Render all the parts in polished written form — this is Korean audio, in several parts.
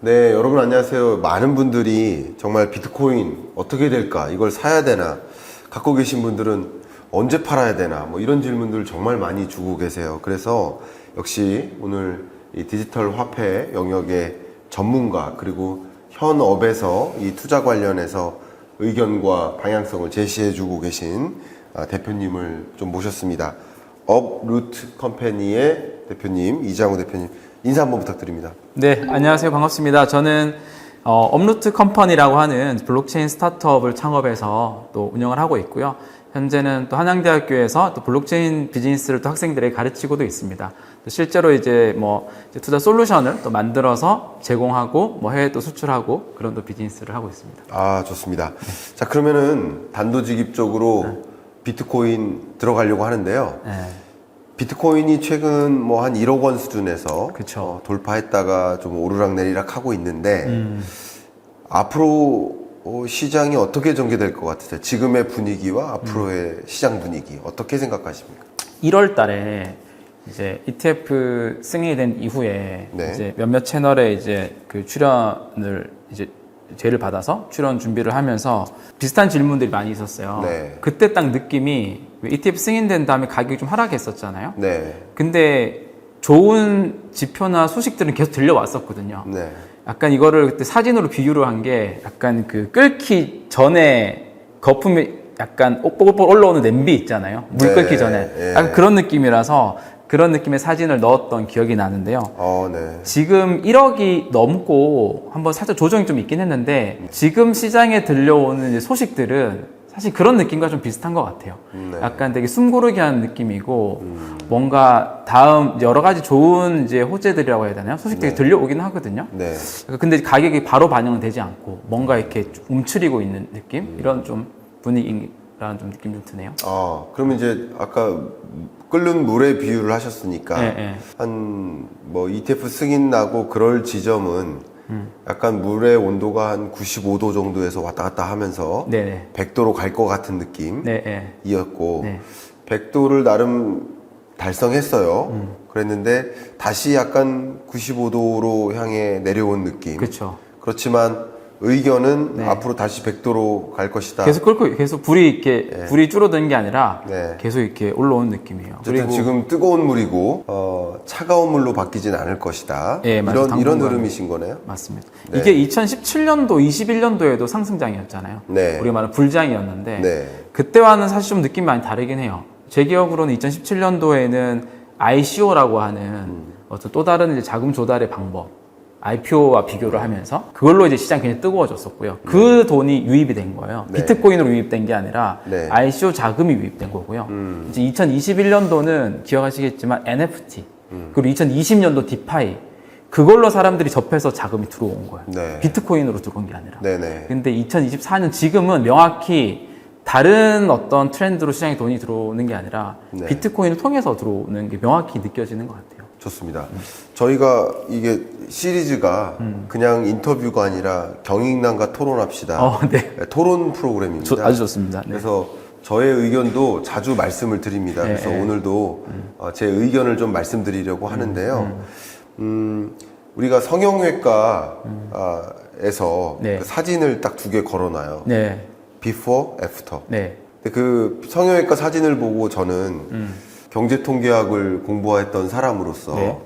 네, 여러분 안녕하세요. 많은 분들이 정말 비트코인 어떻게 될까? 이걸 사야 되나? 갖고 계신 분들은 언제 팔아야 되나? 뭐 이런 질문들을 정말 많이 주고 계세요. 그래서 역시 오늘 이 디지털 화폐 영역의 전문가 그리고 현업에서 이 투자 관련해서 의견과 방향성을 제시해 주고 계신 대표님을 좀 모셨습니다. 업루트 컴퍼니의 대표님, 이장우 대표님. 인사 한번 부탁드립니다. 네, 안녕하세요. 반갑습니다. 저는 업루트 컴퍼니라고 하는 블록체인 스타트업을 창업해서 또 운영을 하고 있고요. 현재는 또 한양대학교에서 또 블록체인 비즈니스를 또 학생들에게 가르치고도 있습니다. 또 실제로 이제 투자 솔루션을 또 만들어서 제공하고 해외 또 수출하고 그런 또 비즈니스를 하고 있습니다. 아, 좋습니다. 자, 그러면은 단도직입적으로 비트코인 들어가려고 하는데요. 네. 비트코인이 최근 한 1억 원 수준에서 그쵸. 돌파했다가 좀 오르락내리락 하고 있는데 앞으로 시장이 어떻게 전개될 것 같으세요? 지금의 분위기와 앞으로의 시장 분위기 어떻게 생각하십니까? 1월 달에 이제 ETF 승인이 된 이후에 네. 이제 몇몇 채널에 이제 그 출연을 이제 제의를 받아서 출연 준비를 하면서 비슷한 질문들이 많이 있었어요. 네. 그때 딱 느낌이 ETF 승인된 다음에 가격이 좀 하락했었잖아요. 네. 근데 좋은 지표나 소식들은 계속 들려왔었거든요. 네. 약간 이거를 그때 사진으로 비유를 한 게 약간 그 끓기 전에 거품이 약간 뽀글뽀글 올라오는 냄비 있잖아요. 물 네. 끓기 전에. 네. 약간 그런 느낌이라서 그런 느낌의 사진을 넣었던 기억이 나는데요. 네. 지금 1억이 넘고 한번 살짝 조정이 좀 있긴 했는데 지금 시장에 들려오는 이제 소식들은 사실 그런 느낌과 좀 비슷한 것 같아요. 네. 약간 되게 숨고르게 하는 느낌이고 뭔가 다음 여러 가지 좋은 이제 호재들이라고 해야 되나요? 소식들이 네. 들려오긴 하거든요. 네. 근데 가격이 바로 반영은 되지 않고 뭔가 이렇게 움츠리고 있는 느낌? 이런 좀 분위기라는 좀 느낌 좀 드네요. 그러면 이제 아까 끓는 물에 비유를 하셨으니까 네. 한 ETF 승인 나고 그럴 지점은 약간 물의 온도가 한 95도 정도에서 왔다 갔다 하면서 네네. 100도로 갈 것 같은 느낌이었고 네. 100도를 나름 달성했어요. 그랬는데 다시 약간 95도로 향해 내려온 느낌. 그렇죠. 그렇지만 의견은 네. 앞으로 다시 100도로 갈 것이다. 계속 불이 이렇게 불이 줄어드는 게 아니라 네. 계속 이렇게 올라오는 느낌이에요. 어쨌든 지금 뜨거운 물이고 차가운 물로 바뀌진 않을 것이다. 예, 맞아요. 이런 흐름이신 거네요. 맞습니다. 네. 이게 2017년도, 21년도에도 상승장이었잖아요. 네. 우리가 말하는 불장이었는데 네. 그때와는 사실 좀 느낌이 많이 다르긴 해요. 제 기억으로는 2017년도에는 ICO라고 하는 어떤 또 다른 이제 자금 조달의 방법, IPO와 비교를 하면서 그걸로 이제 시장이 굉장히 뜨거워졌었고요. 그 돈이 유입이 된 거예요. 네. 비트코인으로 유입된 게 아니라 네. ICO 자금이 유입된 거고요. 이제 2021년도는 기억하시겠지만 NFT, 그리고 2020년도 디파이, 그걸로 사람들이 접해서 자금이 들어온 거예요. 네. 비트코인으로 들어온 게 아니라. 네네. 근데 2024년 지금은 명확히 다른 어떤 트렌드로 시장에 돈이 들어오는 게 아니라 네. 비트코인을 통해서 들어오는 게 명확히 느껴지는 것 같아요. 좋습니다. 저희가 이게 시리즈가 그냥 인터뷰가 아니라 경익남과 토론합시다. 네. 토론 프로그램입니다. 아주 좋습니다. 네. 그래서 저의 의견도 자주 말씀을 드립니다. 네, 그래서 네. 오늘도 제 의견을 좀 말씀드리려고 하는데요. 우리가 성형외과에서 네. 그 사진을 딱 2개 걸어놔요. 네. Before, After. 네. 근데 그 성형외과 사진을 보고 저는 경제통계학을 공부했던 사람으로서 네.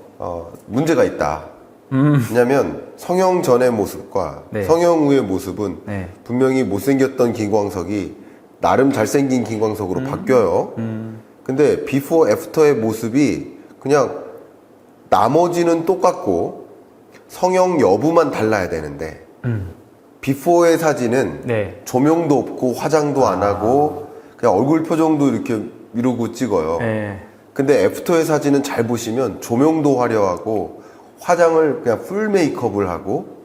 문제가 있다. 왜냐하면 성형 전의 모습과 네. 성형 후의 모습은 네. 분명히 못생겼던 김광석이 나름 잘생긴 김광석으로 바뀌어요. 근데 비포 애프터의 모습이 그냥 나머지는 똑같고 성형 여부만 달라야 되는데 비포의 사진은 네. 조명도 없고 화장도 안 하고 그냥 얼굴 표정도 이렇게 이러고 찍어요. 네. 근데 애프터의 사진은 잘 보시면 조명도 화려하고 화장을 그냥 풀 메이크업을 하고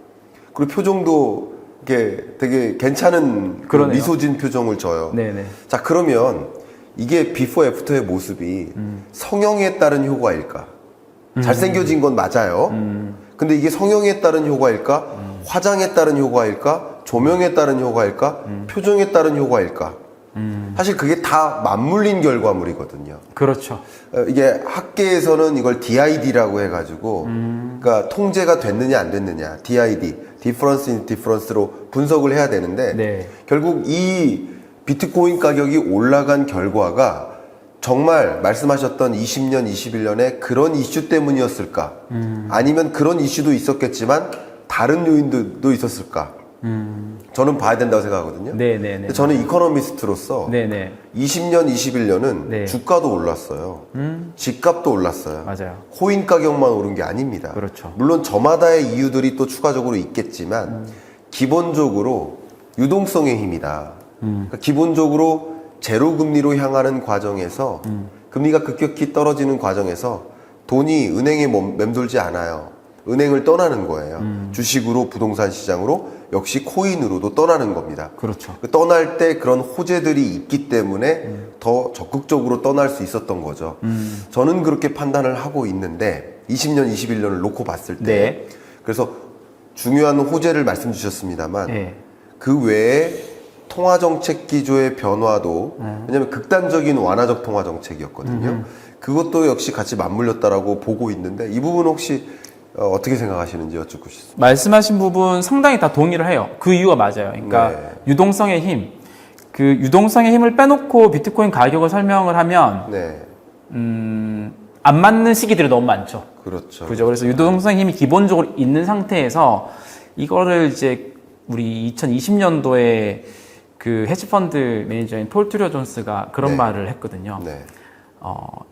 그리고 표정도 이렇게 되게 괜찮은 그 그러네요. 미소진 표정을 져요. 네네. 자, 그러면 이게 비포 애프터의 모습이 성형에 따른 효과일까? 잘생겨진 건 맞아요. 근데 이게 성형에 따른 효과일까? 화장에 따른 효과일까? 조명에 따른 효과일까? 표정에 따른 효과일까? 사실 그게 다 맞물린 결과물이거든요. 그렇죠. 이게 학계에서는 이걸 DID라고 해가지고, 그러니까 통제가 됐느냐 안 됐느냐, DID, Difference in Difference로 분석을 해야 되는데, 네. 결국 이 비트코인 가격이 올라간 결과가 정말 말씀하셨던 20년, 21년에 그런 이슈 때문이었을까? 아니면 그런 이슈도 있었겠지만 다른 요인도 있었을까? 저는 봐야 된다고 생각하거든요. 네네네. 근데 저는 이코노미스트로서 네네. 20년, 21년은 네. 주가도 올랐어요. 집값도 올랐어요. 맞아요. 코인 가격만 오른 게 아닙니다. 그렇죠. 물론 저마다의 이유들이 또 추가적으로 있겠지만 기본적으로 유동성의 힘이다. 그러니까 기본적으로 제로 금리로 향하는 과정에서 금리가 급격히 떨어지는 과정에서 돈이 은행에 맴돌지 않아요. 은행을 떠나는 거예요. 주식으로 부동산 시장으로 역시 코인으로도 떠나는 겁니다. 그렇죠. 떠날 때 그런 호재들이 있기 때문에 더 적극적으로 떠날 수 있었던 거죠. 저는 그렇게 판단을 하고 있는데 20년, 21년을 놓고 봤을 때 네. 그래서 중요한 호재를 말씀 주셨습니다만 네. 그 외에 통화정책 기조의 변화도 왜냐하면 극단적인 완화적 통화정책이었거든요. 그것도 역시 같이 맞물렸다라고 보고 있는데 이 부분 혹시 어떻게 생각하시는지 여쭙고 싶습니다. 말씀하신 부분 상당히 다 동의를 해요. 그 이유가 맞아요. 그러니까 네. 유동성의 힘. 그 유동성의 힘을 빼놓고 비트코인 가격을 설명을 하면 네, 안 맞는 시기들이 너무 많죠. 그렇죠. 그죠. 그래서 유동성의 힘이 기본적으로 있는 상태에서 이거를 이제 우리 2020년도에 그 헤지펀드 매니저인 폴 트리어 존스가 그런 네. 말을 했거든요. 네,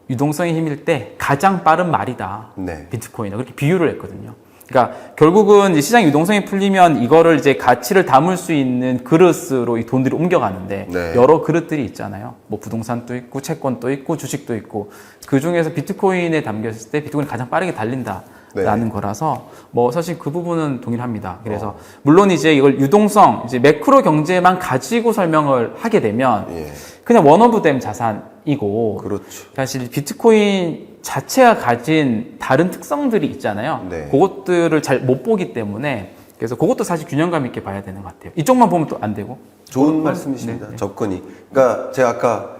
유동성의 힘일 때 가장 빠른 말이다. 네. 비트코인은 그렇게 비유를 했거든요. 그러니까 결국은 이제 시장 유동성이 풀리면 이거를 이제 가치를 담을 수 있는 그릇으로 이 돈들이 옮겨가는데 네. 여러 그릇들이 있잖아요. 뭐 부동산도 있고 채권도 있고 주식도 있고 그 중에서 비트코인에 담겼을 때 비트코인이 가장 빠르게 달린다. 라는 거라서 뭐 사실 그 부분은 동의를 합니다. 그래서 물론 이제 이걸 유동성 이제 매크로 경제만 가지고 설명을 하게 되면 예. 그냥 원오브댐 자산이고 그렇죠. 사실 비트코인 자체가 가진 다른 특성들이 있잖아요. 네. 그것들을 잘 못 보기 때문에 그래서 그것도 사실 균형감 있게 봐야 되는 것 같아요. 이쪽만 보면 또 안 되고. 좋은 말씀이십니다. 접근이. 그러니까 제가 아까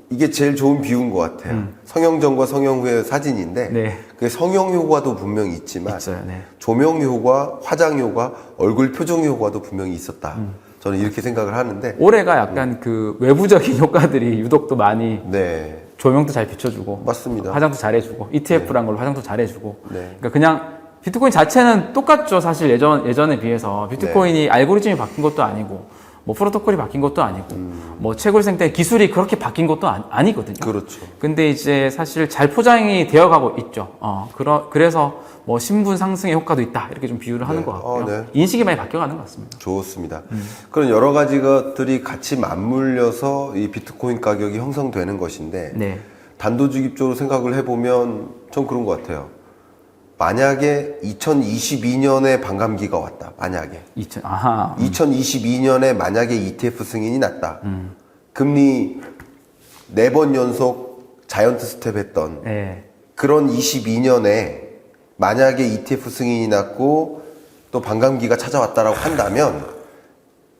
이게 제일 좋은 비유인 것 같아요. 성형 전과 성형 후의 사진인데 네. 그 성형 효과도 분명히 있지만 있어요. 네. 조명 효과, 화장 효과, 얼굴 표정 효과도 분명히 있었다. 저는 이렇게 생각을 하는데 올해가 약간 그 외부적인 효과들이 유독 또 많이 네, 조명도 잘 비춰주고 맞습니다. 화장도 잘해주고 ETF란 걸로 화장도 잘해주고 네. 그러니까 그냥 비트코인 자체는 똑같죠. 사실 예전에 비해서 비트코인이 알고리즘이 바뀐 것도 아니고 뭐 프로토콜이 바뀐 것도 아니고 뭐 채굴 생태 기술이 그렇게 바뀐 것도 아니거든요. 그렇죠. 근데 이제 사실 잘 포장이 되어가고 있죠. 그래서 뭐 신분 상승의 효과도 있다 이렇게 좀 비유를 하는 것 같고요. 네. 인식이 많이 바뀌어가는 것 같습니다. 좋습니다. 그런 여러 가지 것들이 같이 맞물려서 이 비트코인 가격이 형성되는 것인데 네. 단도직입적으로 생각을 해보면 전 그런 것 같아요. 만약에 2022년에 반감기가 왔다. 만약에 2022년에 만약에 ETF 승인이 났다. 금리 4번 연속 자이언트 스텝 했던 네. 그런 22년에 만약에 ETF 승인이 났고 또 반감기가 찾아왔다라고 한다면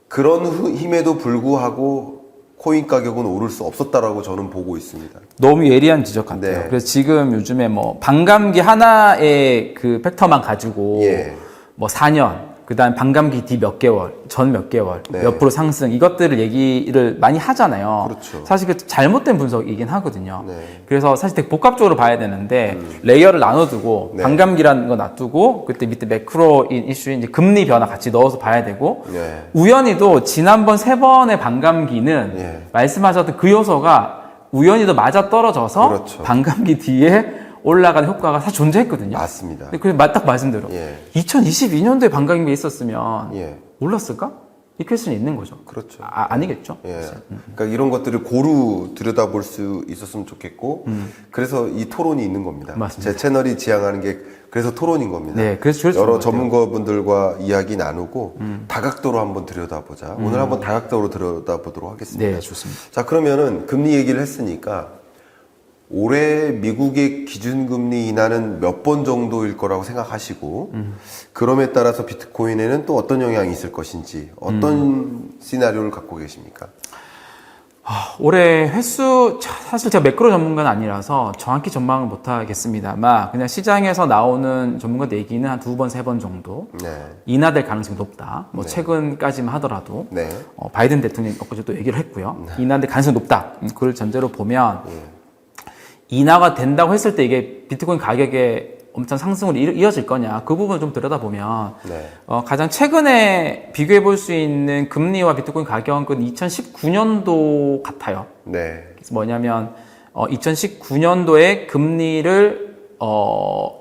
그런 힘에도 불구하고 코인 가격은 오를 수 없었다라고 저는 보고 있습니다. 너무 예리한 지적 같아요. 네. 그래서 지금 요즘에 뭐 반감기 하나의 그 팩터만 가지고 예. 뭐 4년, 그다음 반감기 뒤 몇 개월, 전 몇 개월, 네. 몇 프로 상승 이것들을 얘기를 많이 하잖아요. 그렇죠. 사실 그 잘못된 분석이긴 하거든요. 네. 그래서 사실 되게 복합적으로 봐야 되는데 레이어를 나눠두고 네. 반감기라는 거 놔두고 그때 밑에 매크로인 이슈인 이제 금리 변화 같이 넣어서 봐야 되고 네. 우연히도 지난번 3번의 반감기는 예. 말씀하셨던 그 요소가 우연히도 맞아 떨어져서 그렇죠. 반감기 뒤에 올라가는 효과가 사실 존재했거든요. 맞습니다. 근데 그 딱 말씀대로 예. 2022년도에 반감기가 있었으면 예. 올랐을까? 이 퀘스천이 있는 거죠. 그렇죠. 아니겠죠. 예. 그러니까 이런 것들을 고루 들여다볼 수 있었으면 좋겠고, 그래서 이 토론이 있는 겁니다. 맞습니다. 제 채널이 지향하는 게 그래서 토론인 겁니다. 네, 그래서 좋을 여러 것 같아요. 전문가분들과 이야기 나누고 다각도로 한번 들여다보자. 오늘 한번 다각도로 들여다보도록 하겠습니다. 네, 좋습니다. 자, 그러면은 금리 얘기를 했으니까 올해 미국의 기준금리 인하는 몇 번 정도일 거라고 생각하시고 그럼에 따라서 비트코인에는 또 어떤 영향이 있을 것인지 어떤 시나리오를 갖고 계십니까? 올해 횟수 사실 제가 매크로 전문가는 아니라서 정확히 전망을 못 하겠습니다만 그냥 시장에서 나오는 전문가들 얘기는 한 2번, 3번 정도 네. 인하될 가능성이 높다. 뭐 네. 최근까지만 하더라도 네. 바이든 대통령이 엊그제 또 얘기를 했고요. 인하될 가능성이 높다. 그걸 전제로 보면 인하가 된다고 했을 때 이게 비트코인 가격에 엄청 상승으로 이어질 거냐 그 부분을 좀 들여다보면 네. 가장 최근에 비교해 볼 수 있는 금리와 비트코인 가격은 2019년도 같아요. 네. 그래서 뭐냐면 2019년도에 금리를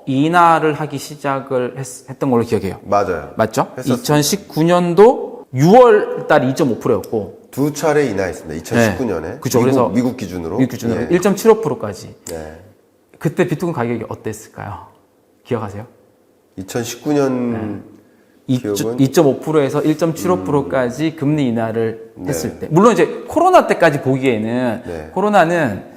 인하를 하기 시작을 했던 걸로 기억해요. 맞아요. 맞죠? 했었습니다. 2019년도 6월 달 2.5%였고 두 차례 인하했습니다. 2019년에. 네. 그쵸. 그래서 미국 기준으로. 미국 기준으로 예. 1.75%까지. 네. 그때 비트코인 가격이 어땠을까요? 기억하세요? 2019년 기억은 2.5%에서 1.75%까지 금리 인하를 네. 했을 때. 물론 이제 코로나 때까지 보기에는 네. 코로나는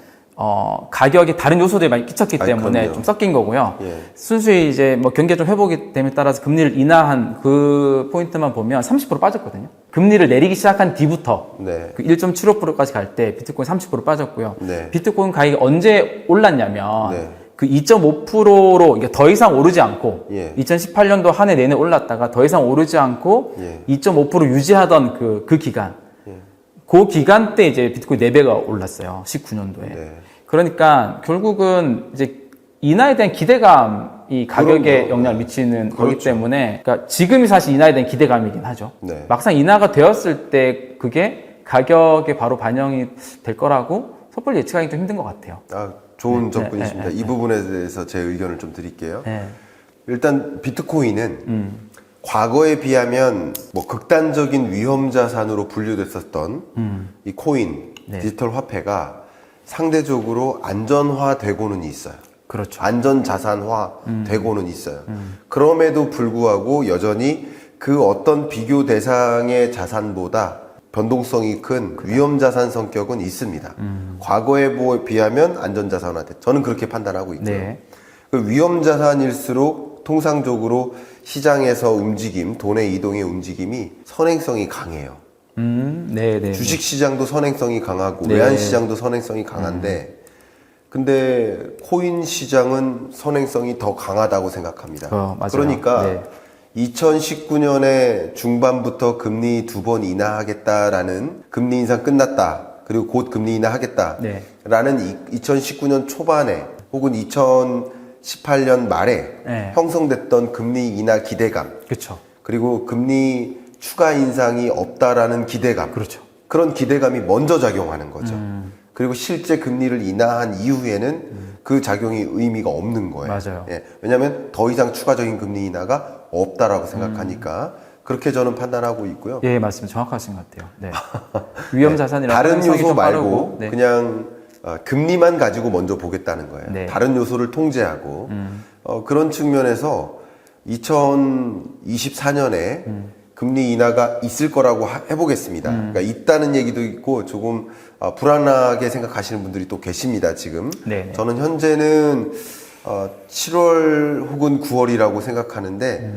가격에 다른 요소들이 많이 끼쳤기 아니, 때문에 그럼요. 좀 섞인 거고요. 예. 순수히 이제 뭐 경기가 좀 회복이 됨에 따라서 금리를 인하한 그 포인트만 보면 30% 빠졌거든요. 금리를 내리기 시작한 뒤부터 네. 그 1.75%까지 갈 때 비트코인 30% 빠졌고요. 네. 비트코인 가격이 언제 올랐냐면 네. 그 2.5%로 이게 더 이상 오르지 않고 예. 2018년도 한 해 내내 올랐다가 더 이상 오르지 않고 예. 2.5% 유지하던 그 기간. 예. 그 기간 때 이제 비트코인 4배가 올랐어요. 19년도에. 네. 그러니까 결국은 이제 인하에 대한 기대감이 가격에 그럼요. 영향을 미치는 거기 그렇죠. 때문에 그러니까 지금이 사실 인하에 대한 기대감이긴 하죠. 네. 막상 인하가 되었을 때 그게 가격에 바로 반영이 될 거라고 섣불리 예측하기 좀 힘든 것 같아요. 아, 좋은 네, 접근이십니다. 네, 이 부분에 대해서 제 의견을 좀 드릴게요. 네. 일단 비트코인은 과거에 비하면 뭐 극단적인 위험 자산으로 분류됐었던 이 코인, 네. 디지털 화폐가 상대적으로 안전화되고는 있어요. 그렇죠. 안전 자산화 되고는 있어요. 그럼에도 불구하고 여전히 그 어떤 비교 대상의 자산보다 변동성이 큰 위험 자산 성격은 있습니다. 과거에 비하면 안전 자산화돼. 저는 그렇게 판단하고 있고요. 네. 그 위험 자산일수록 통상적으로 시장에서 움직임, 돈의 이동의 움직임이 선행성이 강해요. 네. 주식 시장도 선행성이 강하고 네. 외환 시장도 선행성이 강한데 근데 코인 시장은 선행성이 더 강하다고 생각합니다. 맞아요. 그러니까 네. 2019년에 중반부터 금리 2번 인하하겠다라는 금리 인상 끝났다. 그리고 곧 금리 인하하겠다라는 네. 2019년 초반에 혹은 2018년 말에 네. 형성됐던 금리 인하 기대감 그렇죠. 그리고 금리 추가 인상이 없다라는 기대감 그렇죠. 그런 기대감이 먼저 작용하는 거죠. 그리고 실제 금리를 인하한 이후에는 그 작용이 의미가 없는 거예요. 맞아요. 예, 왜냐하면 더 이상 추가적인 금리 인하가 없다라고 생각하니까 그렇게 저는 판단하고 있고요. 예, 맞습니다. 정확하신 것 같아요. 네. 위험 자산이라는 다른 형성이 요소 좀 말고 빠르고, 네. 그냥 금리만 가지고 먼저 보겠다는 거예요. 네. 다른 요소를 통제하고 그런 측면에서 2024년에 금리 인하가 있을 거라고 해보겠습니다. 그러니까 있다는 얘기도 있고 조금 불안하게 생각하시는 분들이 또 계십니다. 지금 네네. 저는 현재는 7월 혹은 9월이라고 생각하는데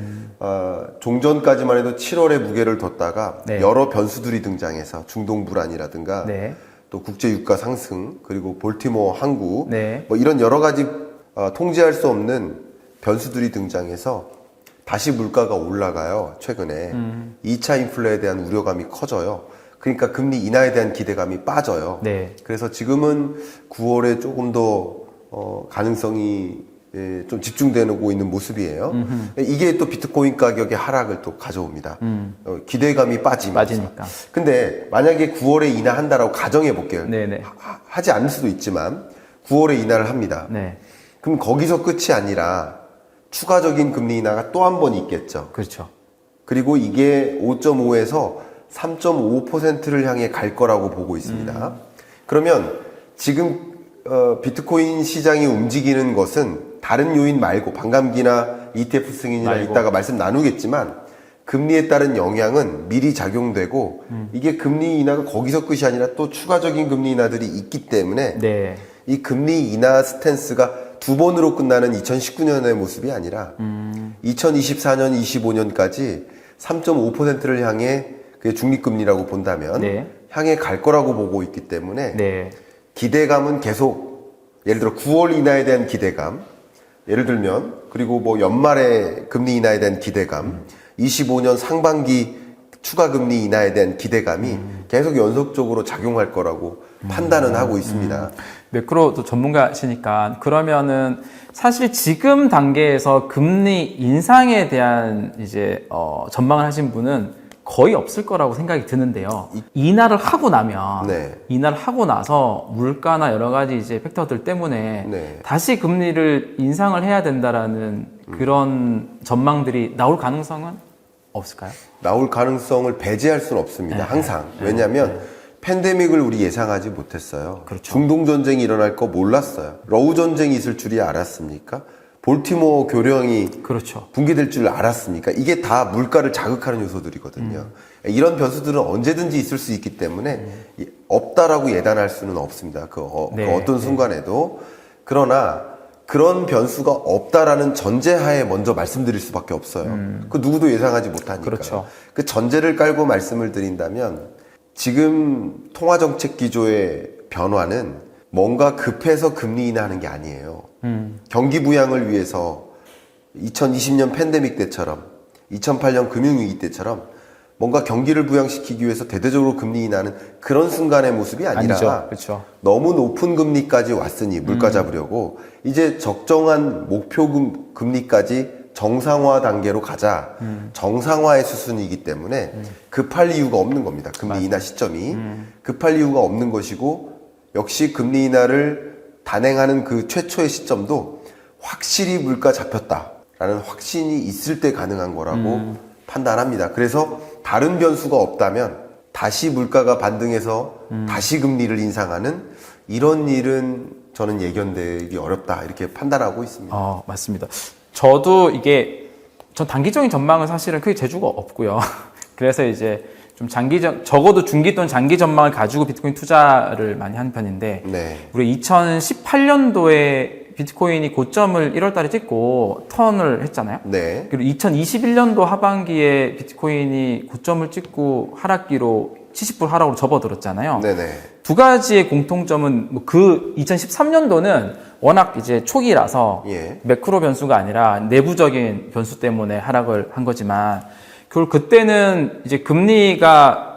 종전까지만 해도 7월에 무게를 뒀다가 네. 여러 변수들이 등장해서 중동 불안이라든가 네. 또 국제 유가 상승 그리고 볼티모어 항구 네. 뭐 이런 여러 가지 통제할 수 없는 변수들이 등장해서 다시 물가가 올라가요. 최근에 2차 인플레에 대한 우려감이 커져요. 그러니까 금리 인하에 대한 기대감이 빠져요. 네. 그래서 지금은 9월에 조금 더 가능성이 좀 집중되고 있는 모습이에요. 이게 또 비트코인 가격의 하락을 또 가져옵니다. 기대감이 빠지면서. 빠지니까. 근데 만약에 9월에 인하한다라고 가정해 볼게요. 네네. 하지 않을 수도 있지만 9월에 인하를 합니다. 네. 그럼 거기서 끝이 아니라 추가적인 금리 인하가 또 한 번 있겠죠. 그렇죠. 그리고 이게 5.5에서 3.5%를 향해 갈 거라고 보고 있습니다. 그러면 지금 비트코인 시장이 움직이는 것은 다른 요인 말고 반감기나 ETF 승인이나 말고. 이따가 말씀 나누겠지만 금리에 따른 영향은 미리 작용되고 이게 금리 인하가 거기서 끝이 아니라 또 추가적인 금리 인하들이 있기 때문에 네. 이 금리 인하 스탠스가 두 번으로 끝나는 2019년의 모습이 아니라 2024년, 25년까지 3.5%를 향해 그게 중립금리라고 본다면 네. 향해 갈 거라고 보고 있기 때문에 네. 기대감은 계속 예를 들어 9월 인하에 대한 기대감 예를 들면 그리고 뭐 연말에 금리 인하에 대한 기대감 25년 상반기 추가 금리 인하에 대한 기대감이 계속 연속적으로 작용할 거라고 판단은 하고 있습니다. 매크로도 전문가시니까 그러면은 사실 지금 단계에서 금리 인상에 대한 이제 전망을 하신 분은 거의 없을 거라고 생각이 드는데요. 인하를 하고 나면 네. 인하를 하고 나서 물가나 여러 가지 이제 팩터들 때문에 네. 다시 금리를 인상을 해야 된다라는 그런 전망들이 나올 가능성은 없을까요? 나올 가능성을 배제할 수는 없습니다. 항상. 왜냐하면 팬데믹을 우리 예상하지 못했어요. 그렇죠. 중동 전쟁이 일어날 거 몰랐어요. 러우 전쟁이 있을 줄이 알았습니까? 볼티모어 교령이 그렇죠. 붕괴될 줄 알았습니까? 이게 다 물가를 자극하는 요소들이거든요. 이런 변수들은 언제든지 있을 수 있기 때문에 없다라고 예단할 수는 없습니다. 그 어떤 순간에도. 그러나 그런 변수가 없다라는 전제하에 먼저 말씀드릴 수밖에 없어요. 그 누구도 예상하지 못하니까. 그렇죠. 그 전제를 깔고 말씀을 드린다면 지금 통화정책 기조의 변화는 뭔가 급해서 금리 인하하는 게 아니에요. 경기 부양을 위해서 2020년 팬데믹 때처럼 2008년 금융위기 때처럼 뭔가 경기를 부양시키기 위해서 대대적으로 금리 인하는 그런 순간의 모습이 아니라 아니죠. 그렇죠. 너무 높은 금리까지 왔으니 물가 잡으려고 이제 적정한 목표 금리까지 정상화 단계로 가자. 정상화의 수순이기 때문에 급할 이유가 없는 겁니다. 금리 인하 시점이. 급할 이유가 없는 것이고 역시 금리 인하를 단행하는 그 최초의 시점도 확실히 물가 잡혔다라는 확신이 있을 때 가능한 거라고 판단합니다. 그래서 다른 변수가 없다면 다시 물가가 반등해서 다시 금리를 인상하는 이런 일은 저는 예견되기 어렵다 이렇게 판단하고 있습니다. 맞습니다. 저도 전 단기적인 전망은 사실은 크게 재주가 없고요. 그래서 이제 좀 적어도 중기 또는 장기 전망을 가지고 비트코인 투자를 많이 하는 편인데, 네. 우리 2018년도에 비트코인이 고점을 1월 달에 찍고 턴을 했잖아요. 네. 그리고 2021년도 하반기에 비트코인이 고점을 찍고 하락기로 70% 하락으로 접어들었잖아요. 네네. 두 가지의 공통점은 그 2013년도는 워낙 이제 초기라서 예. 매크로 변수가 아니라 내부적인 변수 때문에 하락을 한 거지만 그때는 이제 금리가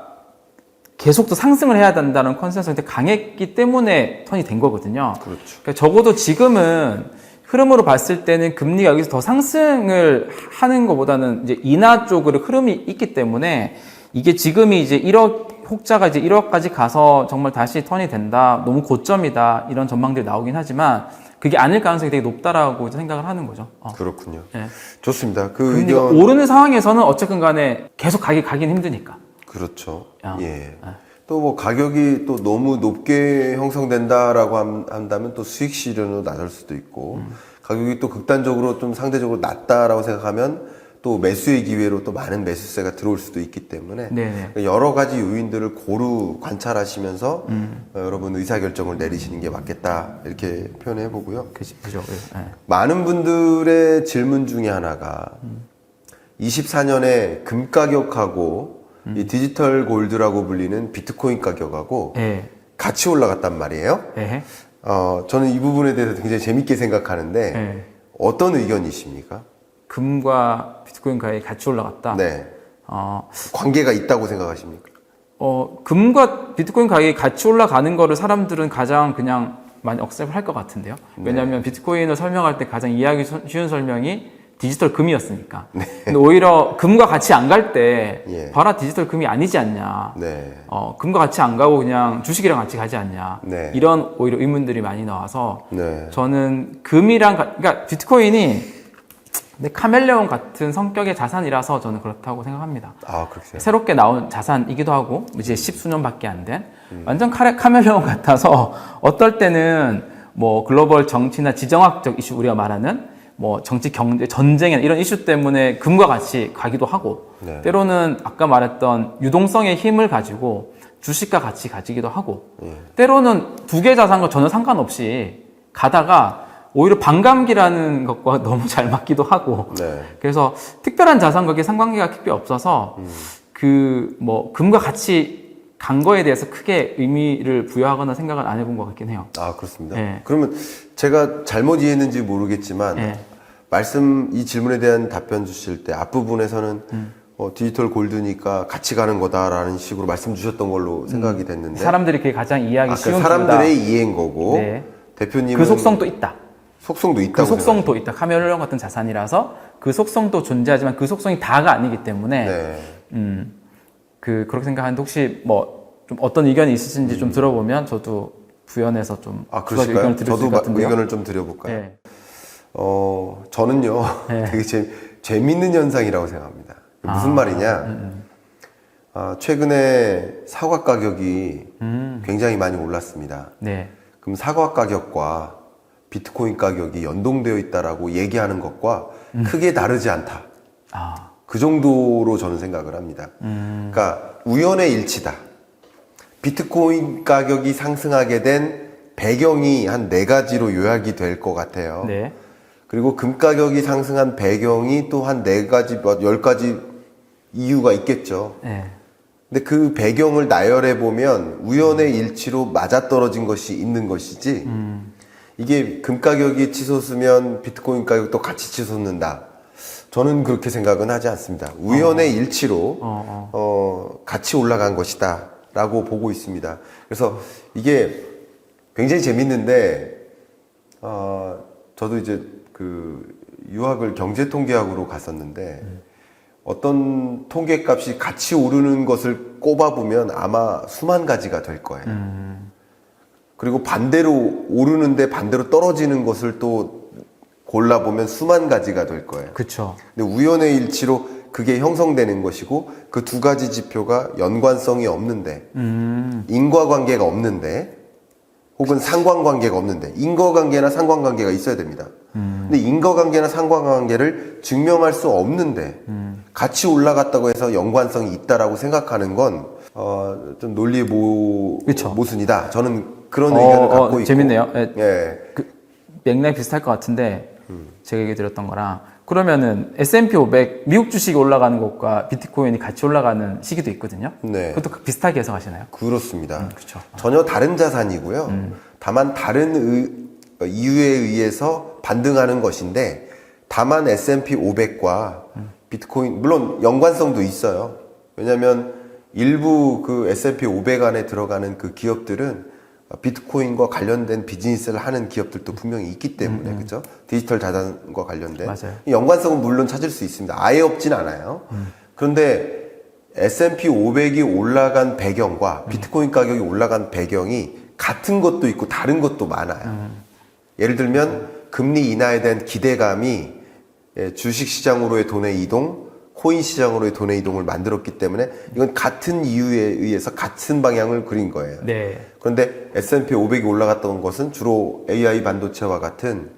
계속 또 상승을 해야 된다는 컨센서스가 강했기 때문에 턴이 된 거거든요. 그렇죠. 그러니까 적어도 지금은 흐름으로 봤을 때는 금리가 여기서 더 상승을 하는 것보다는 이제 인하 쪽으로 흐름이 있기 때문에 이게 지금이 이제 1억, 혹자가 이제 1억까지 가서 정말 다시 턴이 된다, 너무 고점이다, 이런 전망들이 나오긴 하지만 그게 아닐 가능성이 되게 높다라고 생각을 하는 거죠. 그렇군요. 네. 좋습니다. 그 금리가 의견. 오르는 상황에서는 어쨌든 간에 계속 가긴 힘드니까. 그렇죠. 아, 예. 또 뭐 가격이 또 너무 높게 형성된다라고 한다면 또 수익 실현으로 나설 수도 있고 가격이 또 극단적으로 좀 상대적으로 낮다라고 생각하면 또 매수의 기회로 또 많은 매수세가 들어올 수도 있기 때문에 네네. 여러 가지 요인들을 고루 관찰하시면서 여러분 의사결정을 내리시는 게 맞겠다 이렇게 표현해 보고요. 그죠. 네. 많은 분들의 질문 중에 하나가 24년에 금 가격하고 이 디지털 골드라고 불리는 비트코인 가격하고 네. 같이 올라갔단 말이에요. 네. 저는 이 부분에 대해서 굉장히 재밌게 생각하는데 네. 어떤 의견이십니까? 금과 비트코인 가격이 같이 올라갔다. 네. 관계가 있다고 생각하십니까? 금과 비트코인 가격이 같이 올라가는 거를 사람들은 가장 그냥 많이 억셉을 할 것 같은데요. 왜냐하면 비트코인을 설명할 때 가장 이해하기 쉬운 설명이 디지털 금이었으니까. 근데 오히려 금과 같이 안 갈 때 예. 봐라 디지털 금이 아니지 않냐. 네. 금과 같이 안 가고 그냥 주식이랑 같이 가지 않냐. 네. 이런 오히려 의문들이 많이 나와서 네. 저는 금이랑 그러니까 비트코인이 근데 카멜레온 같은 성격의 자산이라서 저는 그렇다고 생각합니다. 그렇죠. 새롭게 나온 자산이기도 하고 이제 10수년밖에 안 된 완전 카멜레온 같아서 어떨 때는 뭐 글로벌 정치나 지정학적 이슈 우리가 말하는 뭐 정치 경제 전쟁이나 이런 이슈 때문에 금과 같이 가기도 하고 네. 때로는 아까 말했던 유동성의 힘을 가지고 주식과 같이 가지기도 하고 때로는 두 개 자산과 전혀 상관없이 가다가 오히려 반감기라는 것과 너무 잘 맞기도 하고 네. 그래서 특별한 자산과 상관관계가 특별히 없어서 그 뭐 금과 같이 간 거에 대해서 크게 의미를 부여하거나 생각을 안 해본 것 같긴 해요. 아, 그렇습니다. 네. 그러면 제가 잘못 이해했는지 모르겠지만 네. 이 질문에 대한 답변 주실 때 앞부분에서는 디지털 골드니까 같이 가는 거다라는 식으로 말씀 주셨던 걸로 생각이 됐는데 사람들이 그게 가장 이해하기 쉬운 사람들의 이해인 거고 네. 대표님은 그 속성도 있다. 속성도 있다고 그 속성도 있다. 카멜레온 같은 자산이라서 그 속성도 존재하지만 그 속성이 다가 아니기 때문에 네. 그렇게 생각하는데 혹시 뭐 좀 어떤 의견이 있으신지 좀 들어보면 저도 부연해서 좀 그러실까요? 의견을 드릴 수 저도 있을 것 같은데요. 의견을 좀 드려볼까요? 네. 저는요 네. 되게 재밌는 현상이라고 생각합니다. 무슨 말이냐? 최근에 사과 가격이 굉장히 많이 올랐습니다. 네. 그럼 사과 가격과 비트코인 가격이 연동되어 있다라고 얘기하는 것과 크게 다르지 않다. 아. 그 정도로 저는 생각을 합니다. 그러니까 우연의 일치다. 비트코인 가격이 상승하게 된 배경이 한 4가지로 요약이 될 것 같아요. 네. 그리고 금 가격이 상승한 배경이 또 한 4가지, 10가지 이유가 있겠죠. 네. 근데 그 배경을 나열해 보면 우연의 일치로 맞아떨어진 것이 있는 것이지 이게 금 가격이 치솟으면 비트코인 가격도 같이 치솟는다. 저는 그렇게 생각은 하지 않습니다. 우연의 일치로 같이 올라간 것이다 라고 보고 있습니다. 그래서 이게 굉장히 재밌는데 저도 이제 그 유학을 경제통계학으로 갔었는데 어떤 통계값이 같이 오르는 것을 꼽아보면 아마 수만 가지가 될 거예요. 그리고 반대로 오르는데 반대로 떨어지는 것을 또 골라보면 수만 가지가 될 거예요. 그렇죠. 근데 우연의 일치로 그게 형성되는 것이고 그 2가지 지표가 연관성이 없는데 인과관계가 없는데 혹은 상관관계가 없는데 인과관계나 상관관계가 있어야 됩니다. 근데 인과관계나 상관관계를 증명할 수 없는데 같이 올라갔다고 해서 연관성이 있다라고 생각하는 건 좀 논리의 모순이다. 저는 그런 의견을 갖고 있고 재밌네요. 예. 그 맥락이 비슷할 것 같은데 제가 얘기 드렸던 거랑 그러면은 S&P 500 미국 주식이 올라가는 것과 비트코인이 같이 올라가는 시기도 있거든요. 네. 그것도 비슷하게 해석하시나요? 그렇습니다. 그렇죠. 전혀 다른 자산이고요. 다만 다른 이유에 의해서 반등하는 것인데 다만 S&P 500과 비트코인 물론 연관성도 있어요. 왜냐하면 일부 그 S&P 500 안에 들어가는 그 기업들은 비트코인과 관련된 비즈니스를 하는 기업들도 분명히 있기 때문에 그렇죠? 디지털 자산과 관련된 맞아요. 연관성은 물론 찾을 수 있습니다. 아예 없진 않아요. 그런데 S&P 500이 올라간 배경과 비트코인 가격이 올라간 배경이 같은 것도 있고 다른 것도 많아요. 예를 들면 금리 인하에 대한 기대감이 주식 시장으로의 돈의 이동, 코인 시장으로의 돈의 이동을 만들었기 때문에 이건 같은 이유에 의해서 같은 방향을 그린 거예요. 네. 그런데 S&P 500이 올라갔던 것은 주로 AI 반도체와 같은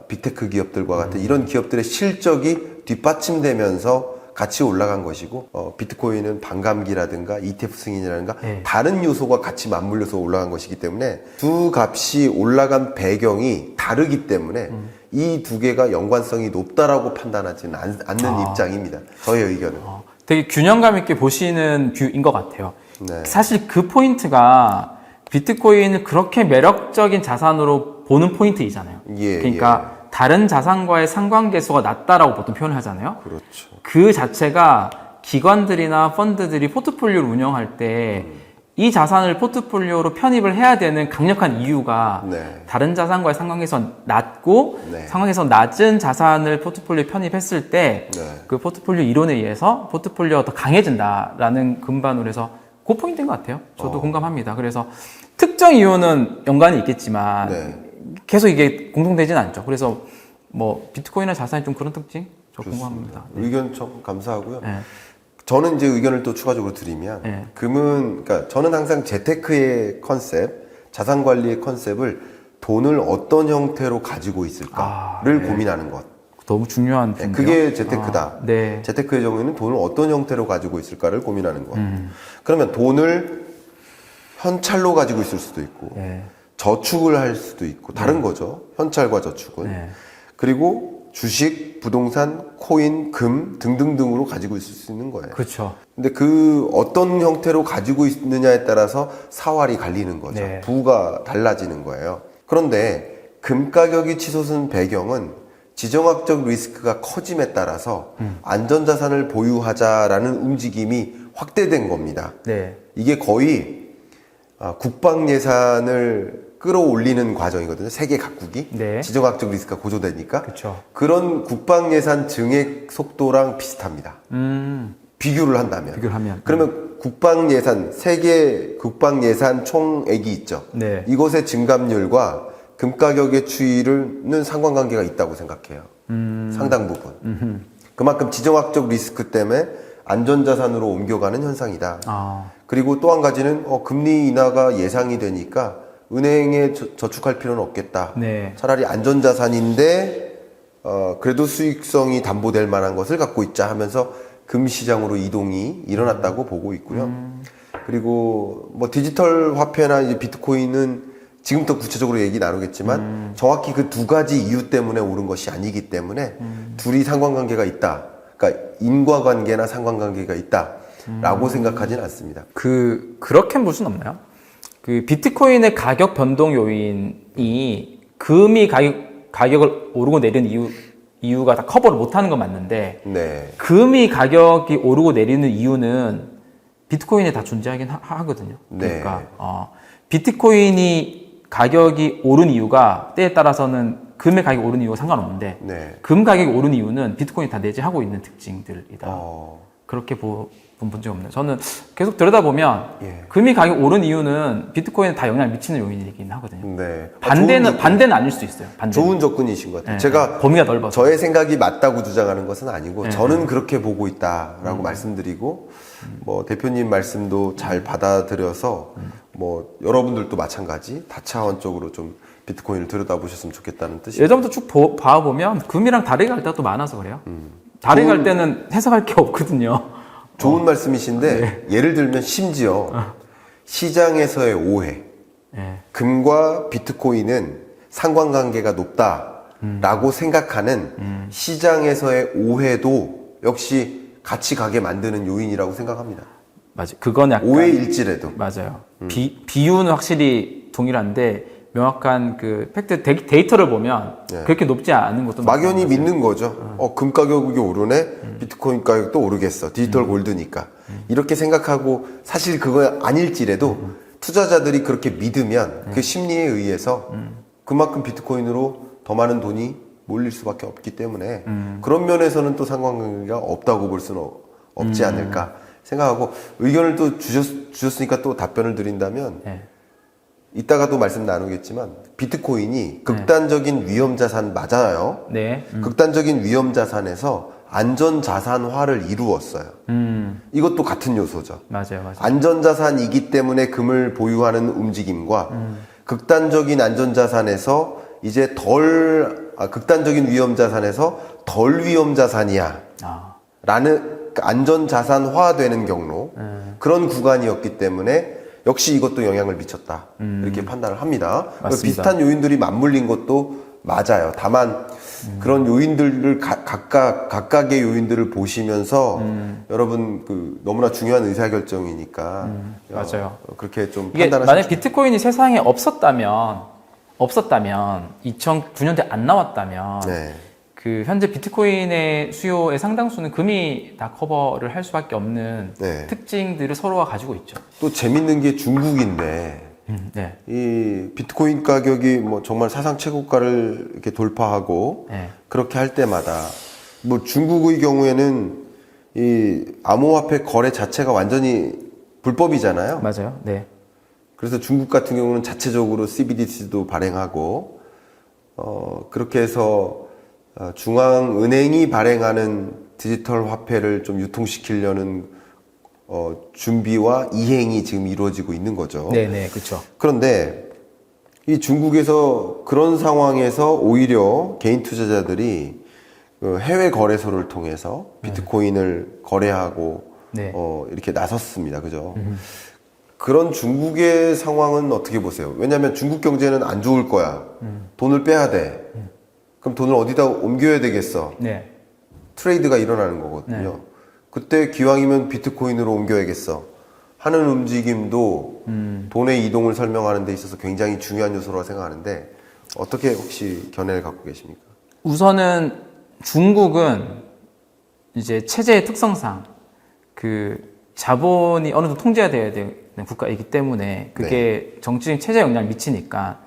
빅테크 기업들과 같은 이런 기업들의 실적이 뒷받침되면서 같이 올라간 것이고 비트코인은 반감기라든가 ETF 승인이라든가 네. 다른 요소가 같이 맞물려서 올라간 것이기 때문에 두 값이 올라간 배경이 다르기 때문에 이 2개가 연관성이 높다라고 판단하지는 않는 입장입니다. 저의 의견은. 되게 균형감 있게 보시는 뷰인 것 같아요. 네. 사실 그 포인트가 비트코인을 그렇게 매력적인 자산으로 보는 포인트이잖아요. 예, 그러니까 다른 자산과의 상관계수가 낮다라고 보통 표현을 하잖아요. 그렇죠. 그 자체가 기관들이나 펀드들이 포트폴리오를 운영할 때 이 자산을 포트폴리오로 편입을 해야 되는 강력한 이유가 네. 다른 자산과의 상관계수가 낮고 네. 상관계수 낮은 자산을 포트폴리오에 편입했을 때 그 네. 포트폴리오 이론에 의해서 포트폴리오가 더 강해진다라는 근반으로 해서 그 포인트인 것 같아요. 저도 공감합니다. 그래서 특정 이유는 연관이 있겠지만 네. 계속 이게 공통되지는 않죠. 그래서 뭐 비트코인이나 자산이 좀 그런 특징? 저 궁금합니다. 의견 참 감사하고요. 네. 저는 이제 의견을 또 추가적으로 드리면 네. 그러니까 저는 항상 재테크의 컨셉, 자산 관리의 컨셉을 돈을 어떤 형태로 가지고 있을까를 고민하는 것. 너무 중요한 네, 부분이요. 그게 재테크다. 네. 재테크의 경우에는 돈을 어떤 형태로 가지고 있을까를 고민하는 것. 그러면 돈을 현찰로 가지고 있을 수도 있고 네. 저축을 할 수도 있고 다른 거죠. 현찰과 저축은. 네. 그리고 주식, 부동산, 코인, 금 등등등으로 가지고 있을 수 있는 거예요. 그렇죠. 근데 그 어떤 형태로 가지고 있느냐에 따라서 사활이 갈리는 거죠. 네. 부가 달라지는 거예요. 그런데 금 가격이 치솟은 배경은 지정학적 리스크가 커짐에 따라서 안전자산을 보유하자라는 움직임이 확대된 겁니다. 네. 이게 거의 국방 예산을 끌어올리는 과정이거든요. 세계 각국이 네. 지정학적 리스크가 고조되니까 그렇죠. 그런 국방 예산 증액 속도랑 비슷합니다. 비교를 한다면. 비교를 하면. 그러면 국방 예산, 세계 국방 예산 총액이 있죠. 네. 이것의 증감률과 금 가격의 추이는 상관관계가 있다고 생각해요. 상당 부분. 그만큼 지정학적 리스크 때문에 안전자산으로 옮겨가는 현상이다. 아. 그리고 또 한 가지는 금리 인하가 예상이 되니까 은행에 저축할 필요는 없겠다. 네. 차라리 안전자산인데 그래도 수익성이 담보될 만한 것을 갖고 있자 하면서 금시장으로 이동이 일어났다고 보고 있고요. 그리고 뭐 디지털 화폐나 이제 비트코인은 지금부터 구체적으로 얘기 나누겠지만 정확히 그 두 가지 이유 때문에 오른 것이 아니기 때문에 둘이 상관관계가 있다. 그러니까 인과관계나 상관관계가 있다라고 생각하지는 않습니다. 그렇게 볼 수는 없나요? 그 비트코인의 가격 변동 요인이 금이 가격을 오르고 내리는 이유가 다 커버를 못하는 건 맞는데 네. 금이 가격이 오르고 내리는 이유는 비트코인에 다 존재하긴 하거든요. 네. 그러니까 비트코인이 가격이 오른 이유가 때에 따라서는 금의 가격이 오른 이유가 상관없는데 네. 금 가격이 오른 이유는 비트코인이 다 내재하고 있는 특징들이다. 그렇게 본 적이 없네요. 저는 계속 들여다보면 예. 금이 가격 오른 이유는 비트코인에 다 영향을 미치는 요인이긴 하거든요. 네. 반대는 아닐 수도 있어요. 반대는. 좋은 접근이신 것 같아요. 네, 제가 범위가 넓어서. 저의 생각이 맞다고 주장하는 것은 아니고 네, 저는 그렇게 보고 있다라고 말씀드리고 뭐 대표님 말씀도 잘 받아들여서 뭐 여러분들도 마찬가지 다차원적으로 좀 비트코인을 들여다보셨으면 좋겠다는 뜻이에요. 예전부터 쭉 봐보면 금이랑 다르게 갈 때가 또 많아서 그래요. 다르게 갈 때는 해석할 게 없거든요. 좋은 말씀이신데 예를 들면 심지어 시장에서의 오해, 네. 금과 비트코인은 상관관계가 높다라고 생각하는 시장에서의 오해도 역시 같이 가게 만드는 요인이라고 생각합니다. 맞아요. 그건 약간 오해일지라도. 맞아요. 비유는 확실히 동일한데 명확한 그 팩트 데이터를 보면 네. 그렇게 높지 않은 것도 막연히 마찬가지예요. 믿는 거죠. 금 가격이 오르네? 비트코인 가격도 오르겠어. 디지털 골드니까. 이렇게 생각하고 사실 그거 아닐지라도 투자자들이 그렇게 믿으면 그 심리에 의해서 그만큼 비트코인으로 더 많은 돈이 몰릴 수밖에 없기 때문에 그런 면에서는 또 상관관계가 없다고 볼 수는 없지 않을까 생각하고 의견을 또 주셨으니까 또 답변을 드린다면 네. 이따가도 말씀 나누겠지만 비트코인이 극단적인 위험 자산 맞아요. 네. 극단적인 위험 자산에서 안전 자산화를 이루었어요. 이것도 같은 요소죠. 맞아요. 안전 자산이기 때문에 금을 보유하는 움직임과 극단적인 안전 자산에서 이제 극단적인 위험 자산에서 덜 위험 자산이야. 라는 안전 자산화되는 경로 그런 구간이었기 때문에 역시 이것도 영향을 미쳤다. 이렇게 판단을 합니다. 맞습니다. 비슷한 요인들이 맞물린 것도 맞아요. 다만 그런 요인들을 각각의 요인들을 보시면서 여러분 너무나 중요한 의사결정이니까 맞아요. 그렇게 좀 이게 판단하시면 만약 비트코인이 세상에 없었다면 2009년도에 안 나왔다면 네. 그 현재 비트코인의 수요의 상당수는 금이 다 커버를 할 수밖에 없는 네. 특징들을 서로가 가지고 있죠. 또 재밌는 게 중국인데 네. 이 비트코인 가격이 뭐 정말 사상 최고가를 이렇게 돌파하고 네. 그렇게 할 때마다 뭐 중국의 경우에는 이 암호화폐 거래 자체가 완전히 불법이잖아요. 맞아요. 네. 그래서 중국 같은 경우는 자체적으로 CBDC도 발행하고 그렇게 해서 중앙은행이 발행하는 디지털 화폐를 좀 유통시키려는 준비와 이행이 지금 이루어지고 있는 거죠. 네, 그렇죠. 그런데 이 중국에서 그런 상황에서 오히려 개인 투자자들이 해외 거래소를 통해서 비트코인을 거래하고 네. 이렇게 나섰습니다. 그죠? 그런 중국의 상황은 어떻게 보세요? 왜냐하면 중국 경제는 안 좋을 거야. 돈을 빼야 돼. 그럼 돈을 어디다 옮겨야 되겠어? 네. 트레이드가 일어나는 거거든요. 그때 기왕이면 비트코인으로 옮겨야겠어 하는 움직임도 돈의 이동을 설명하는 데 있어서 굉장히 중요한 요소라고 생각하는데 어떻게 혹시 견해를 갖고 계십니까? 우선은 중국은 이제 체제의 특성상 그 자본이 어느 정도 통제가 돼야 되는 국가이기 때문에 그게 정치적인 체제에 영향을 미치니까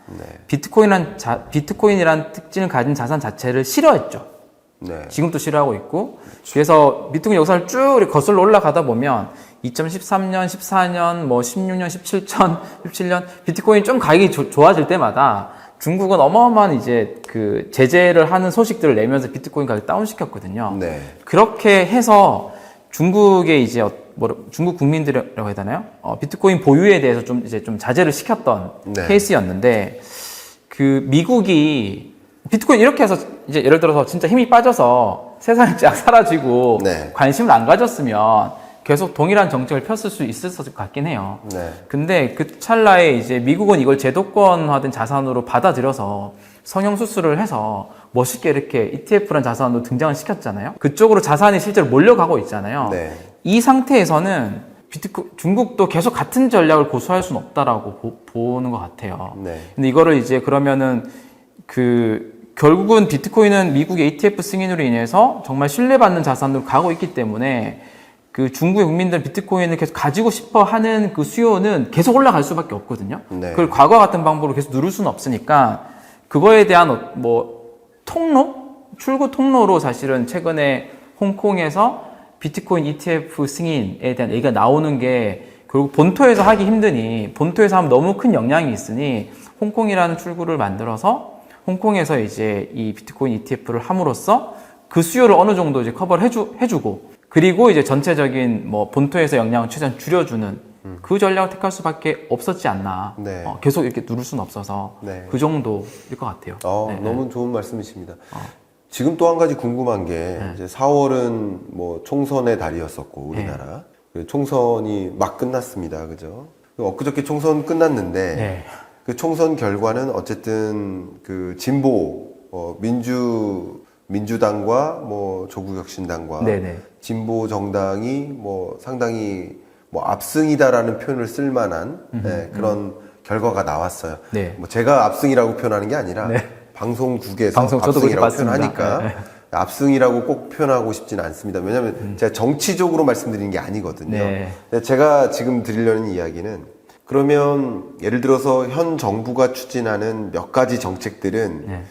비트코인이란 특징을 가진 자산 자체를 싫어했죠. 네. 지금도 싫어하고 있고 그래서 비트코인 역사를 쭉 이렇게 거슬러 올라가다 보면 2013년, 14년, 뭐 16년, 17년 비트코인 좀 가격이 좋아질 때마다 중국은 어마어마한 이제 그 제재를 하는 소식들을 내면서 비트코인 가격 다운시켰거든요. 네. 그렇게 해서 중국의 이제 중국 국민들이라고 해야 되나요? 비트코인 보유에 대해서 좀 이제 좀 자제를 시켰던 케이스였는데 그 미국이 비트코인 이렇게 해서 이제 예를 들어서 진짜 힘이 빠져서 세상이 쫙 사라지고 관심을 안 가졌으면 계속 동일한 정책을 폈을 수 있었을 것 같긴 해요. 근데 그 찰나에 이제 미국은 이걸 제도권화된 자산으로 받아들여서 성형수술을 해서 멋있게 이렇게 ETF라는 자산으로 등장을 시켰잖아요. 그쪽으로 자산이 실제로 몰려가고 있잖아요. 이 상태에서는 중국도 계속 같은 전략을 고수할 수는 없다라고 보는 것 같아요. 근데 이거를 이제 그러면은 결국은 비트코인은 미국의 ETF 승인으로 인해서 정말 신뢰받는 자산으로 가고 있기 때문에 그 중국의 국민들 비트코인을 계속 가지고 싶어 하는 그 수요는 계속 올라갈 수밖에 없거든요. 그걸 과거와 같은 방법으로 계속 누를 수는 없으니까 그거에 대한 출구 통로로 사실은 최근에 홍콩에서 비트코인 ETF 승인에 대한 얘기가 나오는 게 결국 본토에서 하기 힘드니 본토에서 하면 너무 큰 영향이 있으니 홍콩이라는 출구를 만들어서 홍콩에서 이제 이 비트코인 ETF를 함으로써 그 수요를 어느 정도 이제 커버를 해주고 그리고 이제 전체적인 뭐 본토에서 영향을 최대한 줄여주는 그 전략을 택할 수밖에 없었지 않나. 계속 이렇게 누를 수는 없어서 그 정도일 것 같아요. 너무 좋은 말씀이십니다. 지금 또 한 가지 궁금한 게 이제 4월은 뭐 총선의 달이었었고 우리나라 총선이 막 끝났습니다. 그죠? 엊그저께 총선 끝났는데 그 총선 결과는 어쨌든 그 진보 민주당과 뭐 조국혁신당과 진보 정당이 뭐 상당히 뭐 압승이다라는 표현을 쓸 만한 그런 결과가 나왔어요. 뭐 제가 압승이라고 표현하는 게 아니라 방송국에서 압승이라고 표현하니까 압승이라고 꼭 표현하고 싶지는 않습니다. 왜냐하면 제가 정치적으로 말씀드리는 게 아니거든요. 근데 제가 지금 드리려는 이야기는 그러면 예를 들어서 현 정부가 추진하는 몇 가지 정책들은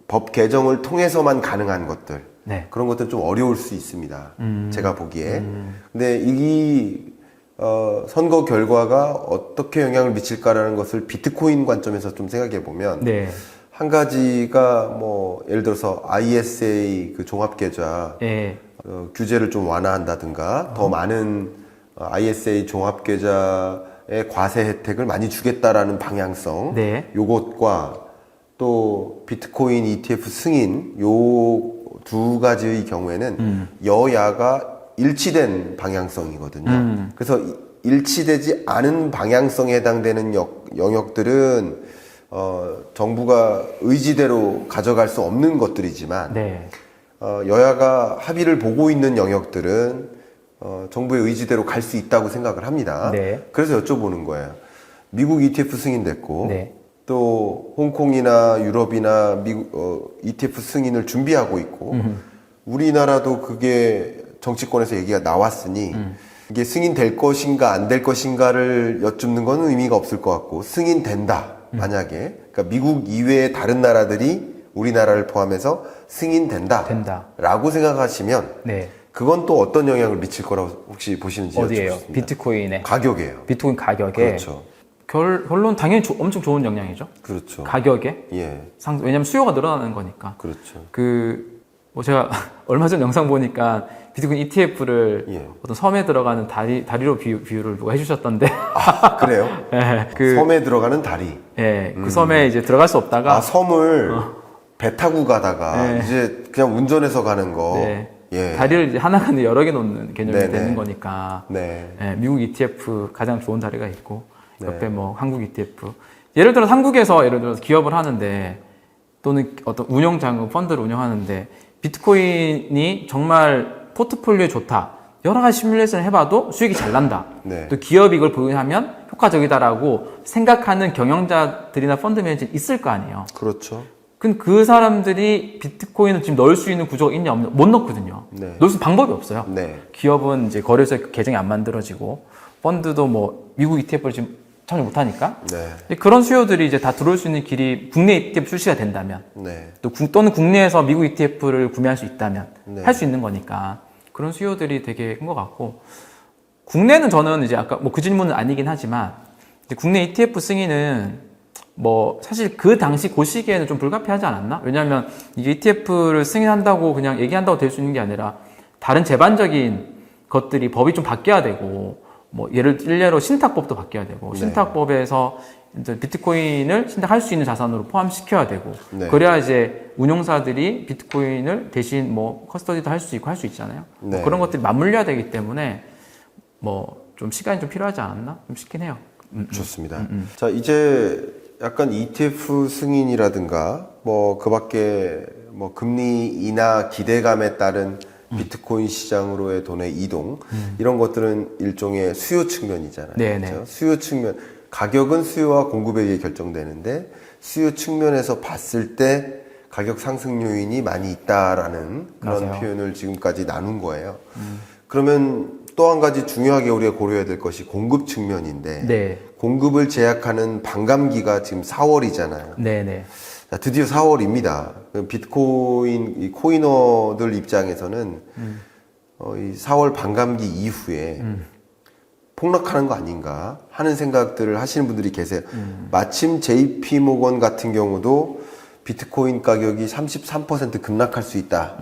법 개정을 통해서만 가능한 것들 그런 것들 좀 어려울 수 있습니다. 제가 보기에. 근데 이 선거 결과가 어떻게 영향을 미칠까라는 것을 비트코인 관점에서 좀 생각해 보면 한 가지가 뭐 예를 들어서 ISA 그 종합계좌 규제를 좀 완화한다든가 더 많은 ISA 종합계좌의 과세 혜택을 많이 주겠다라는 방향성 요것과 또 비트코인 ETF 승인 요 두 가지의 경우에는 여야가 일치된 방향성이거든요. 그래서 일치되지 않은 방향성에 해당되는 영역들은 정부가 의지대로 가져갈 수 없는 것들이지만 여야가 합의를 보고 있는 영역들은 정부의 의지대로 갈 수 있다고 생각을 합니다. 그래서 여쭤보는 거예요. 미국 ETF 승인됐고 또 홍콩이나 유럽이나 미국 ETF 승인을 준비하고 있고 우리나라도 그게 정치권에서 얘기가 나왔으니 이게 승인될 것인가 안 될 것인가를 여쭙는 건 의미가 없을 것 같고 승인된다 만약에 그러니까 미국 이외의 다른 나라들이 우리나라를 포함해서 승인된다 라고 생각하시면 그건 또 어떤 영향을 미칠 거라고 혹시 보시는지 어디예요? 여쭙습니다. 비트코인의 가격이에요. 비트코인 가격에 그렇죠. 결론 당연히 엄청 좋은 영향이죠. 그렇죠. 가격에 왜냐면 수요가 늘어나는 거니까. 그렇죠. 뭐 제가 얼마 전 영상 보니까 비트코인 ETF를 어떤 섬에 들어가는 다리로 비유를 누가 해주셨던데. 아, 그래요? 섬에 들어가는 다리. 그 섬에 이제 들어갈 수 없다가 섬을 배 타고 가다가 이제 그냥 운전해서 가는 거. 다리를 이제 하나가 아니라 여러 개 놓는 개념이 되는 거니까. 미국 ETF 가장 좋은 다리가 있고 옆에 뭐 한국 ETF. 예를 들어서 한국에서 기업을 하는데 또는 어떤 운용자금, 펀드를 운영하는데 비트코인이 정말 포트폴리오에 좋다. 여러 가지 시뮬레이션을 해봐도 수익이 잘 난다. 네. 또 기업이 이걸 보유하면 효과적이다라고 생각하는 경영자들이나 펀드 매니저는 있을 거 아니에요. 그렇죠. 근데 그 사람들이 비트코인을 지금 넣을 수 있는 구조가 있냐 없냐 못 넣거든요. 네. 넣을 수 있는 방법이 없어요. 네. 기업은 이제 거래소 계정이 안 만들어지고 펀드도 뭐 미국 ETF를 지금 참여 못 하니까 네. 그런 수요들이 이제 다 들어올 수 있는 길이 국내 ETF 출시가 된다면 네. 또는 국내에서 미국 ETF를 구매할 수 있다면 네. 할 수 있는 거니까 그런 수요들이 되게 큰 것 같고 국내는 저는 이제 아까 뭐 그 질문은 아니긴 하지만 이제 국내 ETF 승인은 뭐 사실 그 당시 그 시기에는 좀 불가피하지 않았나? 왜냐하면 이게 ETF를 승인한다고 그냥 얘기한다고 될 수 있는 게 아니라 다른 제반적인 것들이 법이 좀 바뀌어야 되고 뭐 일례로 신탁법도 바뀌어야 되고 네. 신탁법에서 이제 비트코인을 신탁할 수 있는 자산으로 포함시켜야 되고 네. 그래야 이제 운용사들이 비트코인을 대신 뭐 커스터디도 할 수 있고 할 수 있잖아요. 네. 뭐 그런 것들이 맞물려야 되기 때문에 뭐 좀 시간이 좀 필요하지 않았나? 좀 싶긴 해요. 좋습니다. 자, 이제 약간 ETF 승인이라든가 뭐 그밖에 뭐 금리 인하 기대감에 따른 비트코인 시장으로의 돈의 이동 이런 것들은 일종의 수요 측면이잖아요. 네네. 그렇죠? 수요 측면 가격은 수요와 공급에 의해 결정되는데 수요 측면에서 봤을 때 가격 상승 요인이 많이 있다라는 그런 맞아요. 표현을 지금까지 나눈 거예요. 그러면 또 한 가지 중요하게 우리가 고려해야 될 것이 공급 측면인데 네. 공급을 제약하는 반감기가 지금 4월이잖아요. 네네. 자, 드디어 4월입니다. 비트코인 이 코이너들 입장에서는 이 4월 반감기 이후에 폭락하는 거 아닌가 하는 생각들을 하시는 분들이 계세요. 마침 JP 모건 같은 경우도 비트코인 가격이 33% 급락할 수 있다.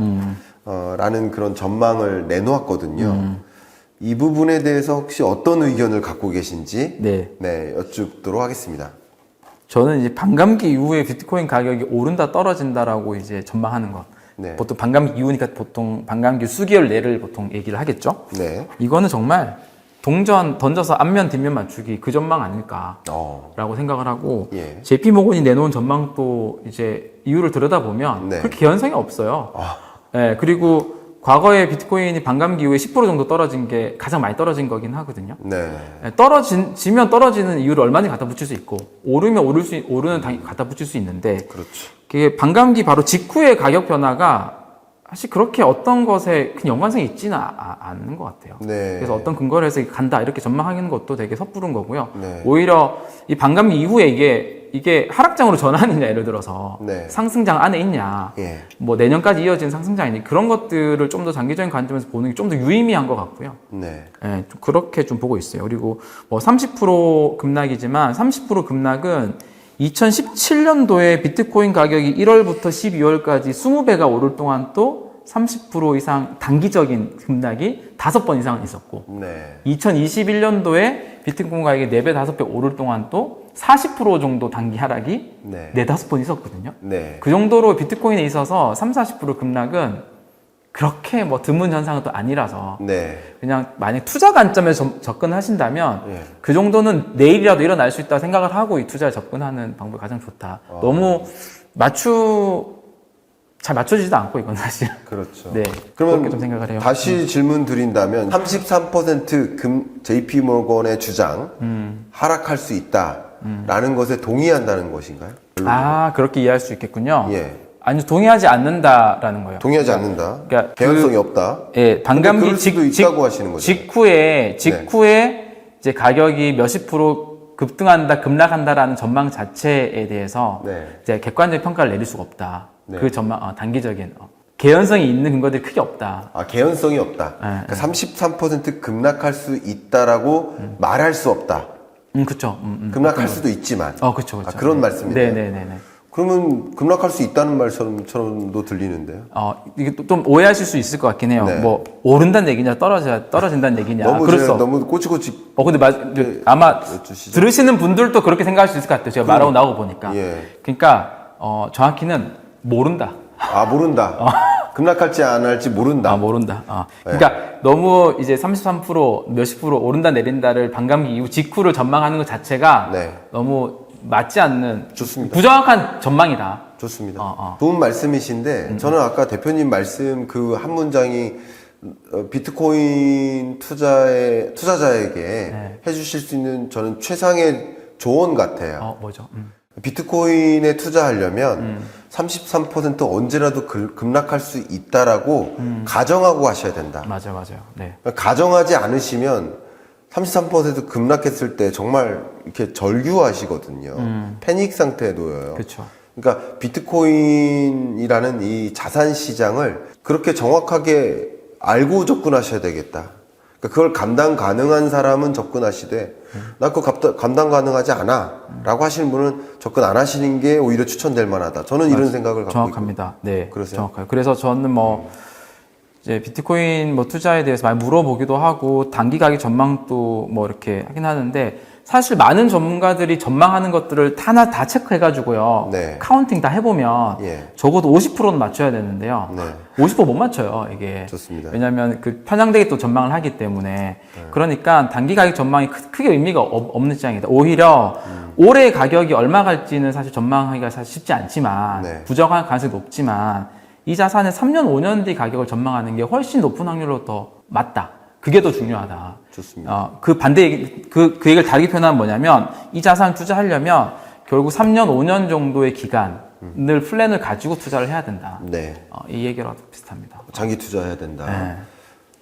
라는 그런 전망을 내놓았거든요. 이 부분에 대해서 혹시 어떤 의견을 갖고 계신지 네. 여쭙도록 하겠습니다. 저는 이제 반감기 이후에 비트코인 가격이 오른다 떨어진다라고 이제 전망하는 것. 네. 보통 반감기 이후니까 보통 반감기 수개월 내를 보통 얘기를 하겠죠. 네. 이거는 정말 동전 던져서 앞면 뒷면 맞추기 그 전망 아닐까라고 생각을 하고 예. JP 모건이 내놓은 전망도 이제 이유를 들여다보면 네. 그렇게 개연성이 없어요. 아. 네, 그리고 과거에 비트코인이 반감기 이후에 10% 정도 떨어진 게 가장 많이 떨어진 거긴 하거든요. 네. 지면 떨어지는 이유를 얼마든지 갖다 붙일 수 있고, 오르면 오르는 당연히 갖다 붙일 수 있는데, 그렇죠. 그게 반감기 바로 직후의 가격 변화가 사실 그렇게 어떤 것에 큰 연관성이 있지는 않는 것 같아요. 네. 그래서 어떤 근거를 해서 간다 이렇게 전망하는 것도 되게 섣부른 거고요. 네. 오히려 이 반감기 이후에 이게 하락장으로 전환이냐 예를 들어서 네. 상승장 안에 있냐, 예. 뭐 내년까지 이어지는 상승장이니 그런 것들을 좀 더 장기적인 관점에서 보는 게 좀 더 유의미한 것 같고요. 네. 예, 좀 그렇게 좀 보고 있어요. 그리고 뭐 30% 급락이지만 30% 급락은 2017년도에 비트코인 가격이 1월부터 12월까지 20배가 오를 동안 또 30% 이상 단기적인 급락이 5번 이상은 있었고, 네. 2021년도에 비트코인 가격이 4배, 5배 오를 동안 또 40% 정도 단기 하락이 네. 4-5번 있었거든요. 네. 그 정도로 비트코인에 있어서 30-40% 급락은 그렇게 뭐 드문 현상은 또 아니라서 네. 그냥 만약 투자 관점에서 접근하신다면 예. 그 정도는 내일이라도 일어날 수 있다 생각을 하고 이 투자에 접근하는 방법이 가장 좋다. 너무 잘 맞춰지지도 않고 이건 사실. 그렇죠. 네. 그러면 그렇게 좀 생각을 해요. 다시 질문 드린다면 33% JP 모건의 주장 하락할 수 있다라는 것에 동의한다는 것인가요? 아, 그렇게 이해할 수 있겠군요. 예. 아니, 동의하지 않는다라는 거예요. 동의하지 않는다. 그러니까 개연성이 없다. 예, 반감기 그럴 수도 있다고 하시는 거죠. 직후에 이제 가격이 몇십 프로 급등한다, 급락한다라는 전망 자체에 대해서 네. 이제 객관적인 평가를 내릴 수가 없다. 네. 그 전망, 단기적인 개연성이 있는 근거들이 크게 없다. 아, 개연성이 없다. 그러니까 33% 급락할 수 있다라고 말할 수 없다. 그쵸. 급락할 수도 있지만. 그쵸. 아, 그런 말씀이네요. 네네네. 그러면 급락할 수 있다는 말처럼도 들리는데요. 이게 좀 오해하실 수 있을 것 같긴 해요. 네. 뭐, 오른다는 얘기냐, 떨어진다는 얘기냐. 너무 꼬치꼬치. 근데 아마 여쭈시죠? 들으시는 분들도 그렇게 생각할 수 있을 것 같아요. 제가 말하고 나오고 보니까. 예. 그러니까, 정확히는 모른다. 아, 모른다. 급락할지 안 할지 모른다. 모른다. 그러니까 너무 이제 33% 몇십 프로 오른다 내린다를 반감기 이후 직후를 전망하는 것 자체가 네. 너무 맞지 않는 좋습니다. 부정확한 전망이다. 좋습니다. 좋은 말씀이신데 저는 아까 대표님 말씀 그 한 문장이 비트코인 투자자에게 해주실 수 있는 저는 최상의 조언 같아요. 뭐죠? 비트코인에 투자하려면 33% 언제라도 급락할 수 있다라고 가정하고 하셔야 된다. 맞아요. 네. 가정하지 않으시면 33% 급락했을 때 정말 이렇게 절규하시거든요. 패닉 상태에 놓여요. 그렇죠. 그러니까 비트코인이라는 이 자산 시장을 그렇게 정확하게 알고 접근하셔야 되겠다. 그러니까 그걸 감당 가능한 사람은 접근하시되 나 그거 감당 가능하지 않아 라고 하시는 분은 접근 안 하시는 게 오히려 추천될 만하다. 저는 이런 생각을 갖고 정확합니다. 있거든요. 네, 그러세요? 정확해요. 그래서 저는 이제 비트코인 투자에 대해서 많이 물어보기도 하고 단기 가격 전망도 이렇게 하긴 하는데 사실 많은 전문가들이 전망하는 것들을 하나 다 체크해가지고요. 네. 카운팅 다 해보면 적어도 50%는 맞춰야 되는데요. 50%못 맞춰요, 이게. 좋습니다. 왜냐하면 그 편향되게 또 전망을 하기 때문에. 그러니까 단기 가격 전망이 크게 의미가 없는 시장이다. 오히려 올해 가격이 얼마 갈지는 사실 전망하기가 사실 쉽지 않지만 부정할 가능성이 높지만 이 자산의 3년, 5년 뒤 가격을 전망하는 게 훨씬 높은 확률로 더 맞다. 그게 더 중요하다. 좋습니다. 그 반대, 그 얘기를 다르게 표현하면 뭐냐면, 이 자산을 투자하려면 결국 3년, 5년 정도의 기간을 플랜을 가지고 투자를 해야 된다. 네. 이 얘기랑 비슷합니다. 장기 투자해야 된다. 네.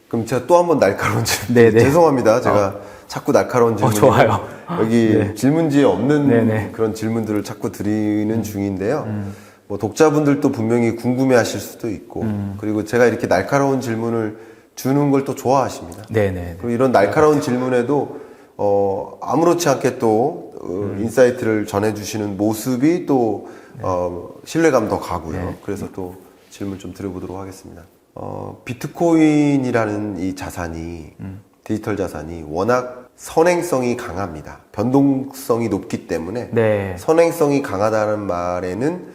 그럼 제가 또 한 번 날카로운 질문. 네네. 죄송합니다. 제가 자꾸 날카로운 질문. 좋아요. 여기 질문지에 없는 네네. 그런 질문들을 자꾸 드리는 중인데요. 독자분들도 분명히 궁금해 하실 수도 있고, 그리고 제가 이렇게 날카로운 질문을 주는 걸 또 좋아하십니다. 네네. 그리고 이런 날카로운 질문에도 아무렇지 않게 또 인사이트를 전해주시는 모습이 또 신뢰감 더 가고요. 그래서 또 질문 좀 드려보도록 하겠습니다. 비트코인이라는 이 자산이 디지털 자산이 워낙 선행성이 강합니다. 변동성이 높기 때문에 선행성이 강하다는 말에는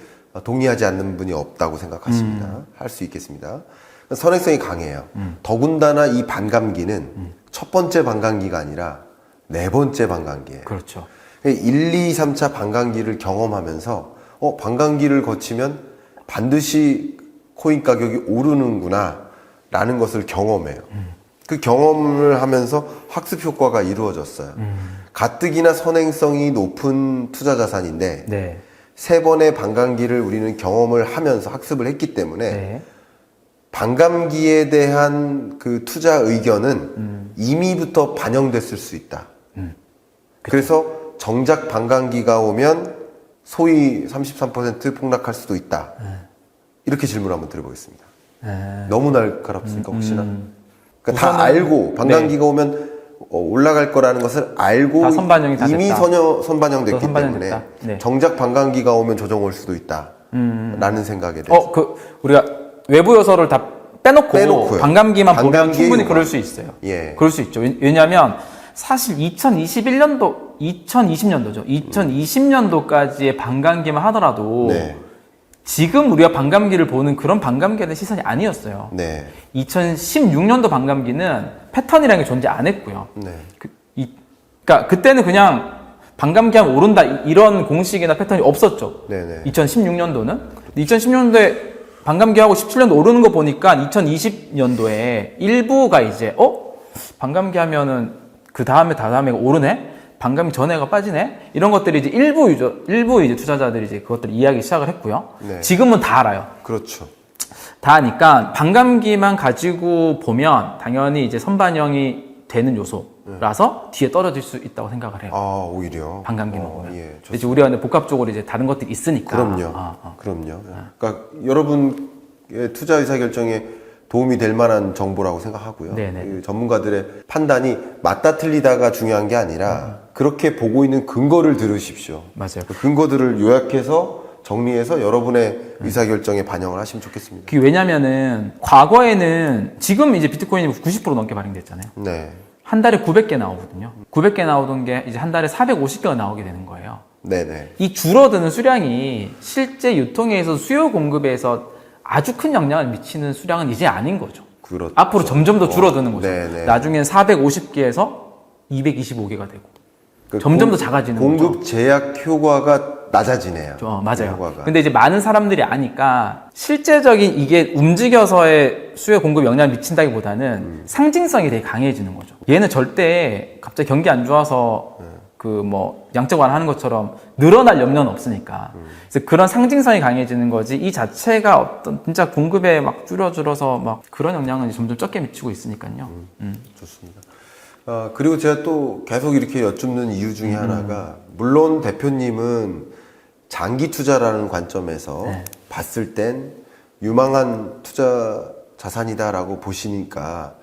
동의하지 않는 분이 없다고 생각하십니다. 할 수 있겠습니다. 선행성이 강해요. 더군다나 이 반감기는 첫 번째 반감기가 아니라 네 번째 반감기예요. 그렇죠. 1, 2, 3차 반감기를 경험하면서 반감기를 거치면 반드시 코인 가격이 오르는구나 라는 것을 경험해요. 그 경험을 하면서 학습 효과가 이루어졌어요. 가뜩이나 선행성이 높은 투자 자산인데 세 번의 반감기를 우리는 경험을 하면서 학습을 했기 때문에 반감기에 대한 그 투자 의견은 이미부터 반영됐을 수 있다. 그래서 정작 반감기가 오면 소위 33% 폭락할 수도 있다. 이렇게 질문을 한번 드려보겠습니다. 너무 날카롭습니까 혹시나? 그러니까 다 알고 반감기가 오면 올라갈 거라는 것을 알고 다 선반영이 다 이미 됐다. 선반영됐기 때문에 정작 반감기가 오면 조정 올 수도 있다. 라는 생각에 대해서 우리가 외부 요소를 다 빼놓고요. 반감기만 보면 충분히 요가. 그럴 수 있어요. 그럴 수 있죠. 왜냐하면 사실 2020년도죠. 2020년도까지의 반감기만 하더라도 지금 우리가 반감기를 보는 그런 반감기에 대한 시선이 아니었어요. 2016년도 반감기는 패턴이라는 게 존재 안 했고요. 그러니까 그때는 그냥 반감기 하면 오른다 이런 공식이나 패턴이 없었죠. 2016년도는. 2016년도에 반감기하고 17년도 오르는 거 보니까 2020년도에 일부가 이제 반감기 하면은 그 다음에 오르네? 반감기 전에가 빠지네? 이런 것들이 이제 일부 이제 투자자들이 이제 그것들을 이해하기 시작을 했고요. 지금은 다 알아요. 그렇죠. 다 아니까 반감기만 가지고 보면 당연히 이제 선반영이 되는 요소라서 뒤에 떨어질 수 있다고 생각을 해요. 오히려. 반감기만 보면. 이제 우리가 복합적으로 이제 다른 것들이 있으니까. 그럼요. 그러니까 여러분의 투자 의사 결정에 도움이 될 만한 정보라고 생각하고요. 전문가들의 판단이 맞다 틀리다가 중요한 게 아니라 그렇게 보고 있는 근거를 들으십시오. 맞아요. 그 근거들을 요약해서 정리해서 여러분의 의사 결정에 반영을 하시면 좋겠습니다. 왜냐면은 과거에는 지금 이제 비트코인이 90% 넘게 발행됐잖아요. 한 달에 900개 나오거든요. 900개 나오던 게 이제 한 달에 450개가 나오게 되는 거예요. 이 줄어드는 수량이 실제 유통에 있어서 수요 공급에서 아주 큰 영향을 미치는 수량은 이제 아닌 거죠. 앞으로 점점 더 줄어드는 거죠. 나중엔 450개에서 225개가 되고. 점점 더 작아지는 거죠. 공급 제약 효과가 낮아지네요. 맞아요. 효과가. 근데 이제 많은 사람들이 아니까 실제적인 이게 움직여서의 수요 공급 영향을 미친다기보다는 상징성이 되게 강해지는 거죠. 얘는 절대 갑자기 경기 안 좋아서 그 뭐 양적 완화하는 것처럼 늘어날 염려는 없으니까. 그래서 그런 상징성이 강해지는 거지 이 자체가 어떤 진짜 공급에 막 줄어들어서 막 그런 영향은 점점 적게 미치고 있으니까요. 좋습니다. 그리고 제가 또 계속 이렇게 여쭙는 이유 중에 하나가, 물론 대표님은 장기 투자라는 관점에서 네. 봤을 땐 유망한 투자 자산이다라고 보시니까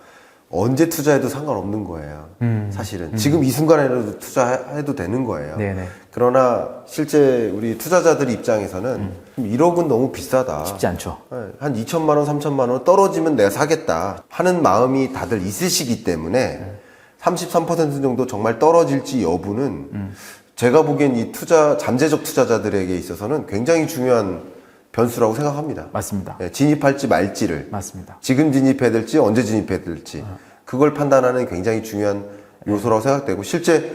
언제 투자해도 상관없는 거예요. 사실은. 지금 이 순간에라도 투자해도 되는 거예요. 네네. 그러나 실제 우리 투자자들 입장에서는 1억은 너무 비싸다. 쉽지 않죠. 한 2천만 원, 3천만 원 떨어지면 내가 사겠다 하는 마음이 다들 있으시기 때문에 33% 정도 정말 떨어질지 여부는 제가 보기엔 이 잠재적 투자자들에게 있어서는 굉장히 중요한 변수라고 생각합니다. 맞습니다. 진입할지 말지를, 맞습니다. 지금 진입해야 될지 언제 진입해야 될지 그걸 판단하는 굉장히 중요한 요소라고 생각되고, 실제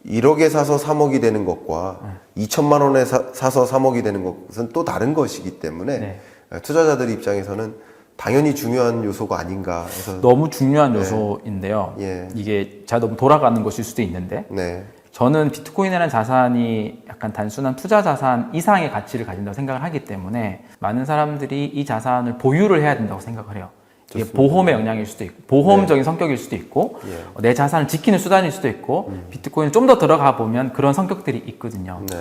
1억에 사서 3억이 되는 것과 2천만 원에 사서 3억이 되는 것은 또 다른 것이기 때문에 네. 투자자들 입장에서는 당연히 중요한 요소가 아닌가 해서. 너무 중요한 요소인데요. 예. 이게 제가 너무 돌아가는 것일 수도 있는데 네. 저는 비트코인이라는 자산이 약간 단순한 투자 자산 이상의 가치를 가진다고 생각을 하기 때문에 많은 사람들이 이 자산을 보유를 해야 된다고 생각을 해요. 이게 보험의 영향일 수도 있고 보험적인 성격일 수도 있고 내 자산을 지키는 수단일 수도 있고 비트코인을 좀 더 들어가 보면 그런 성격들이 있거든요. 네.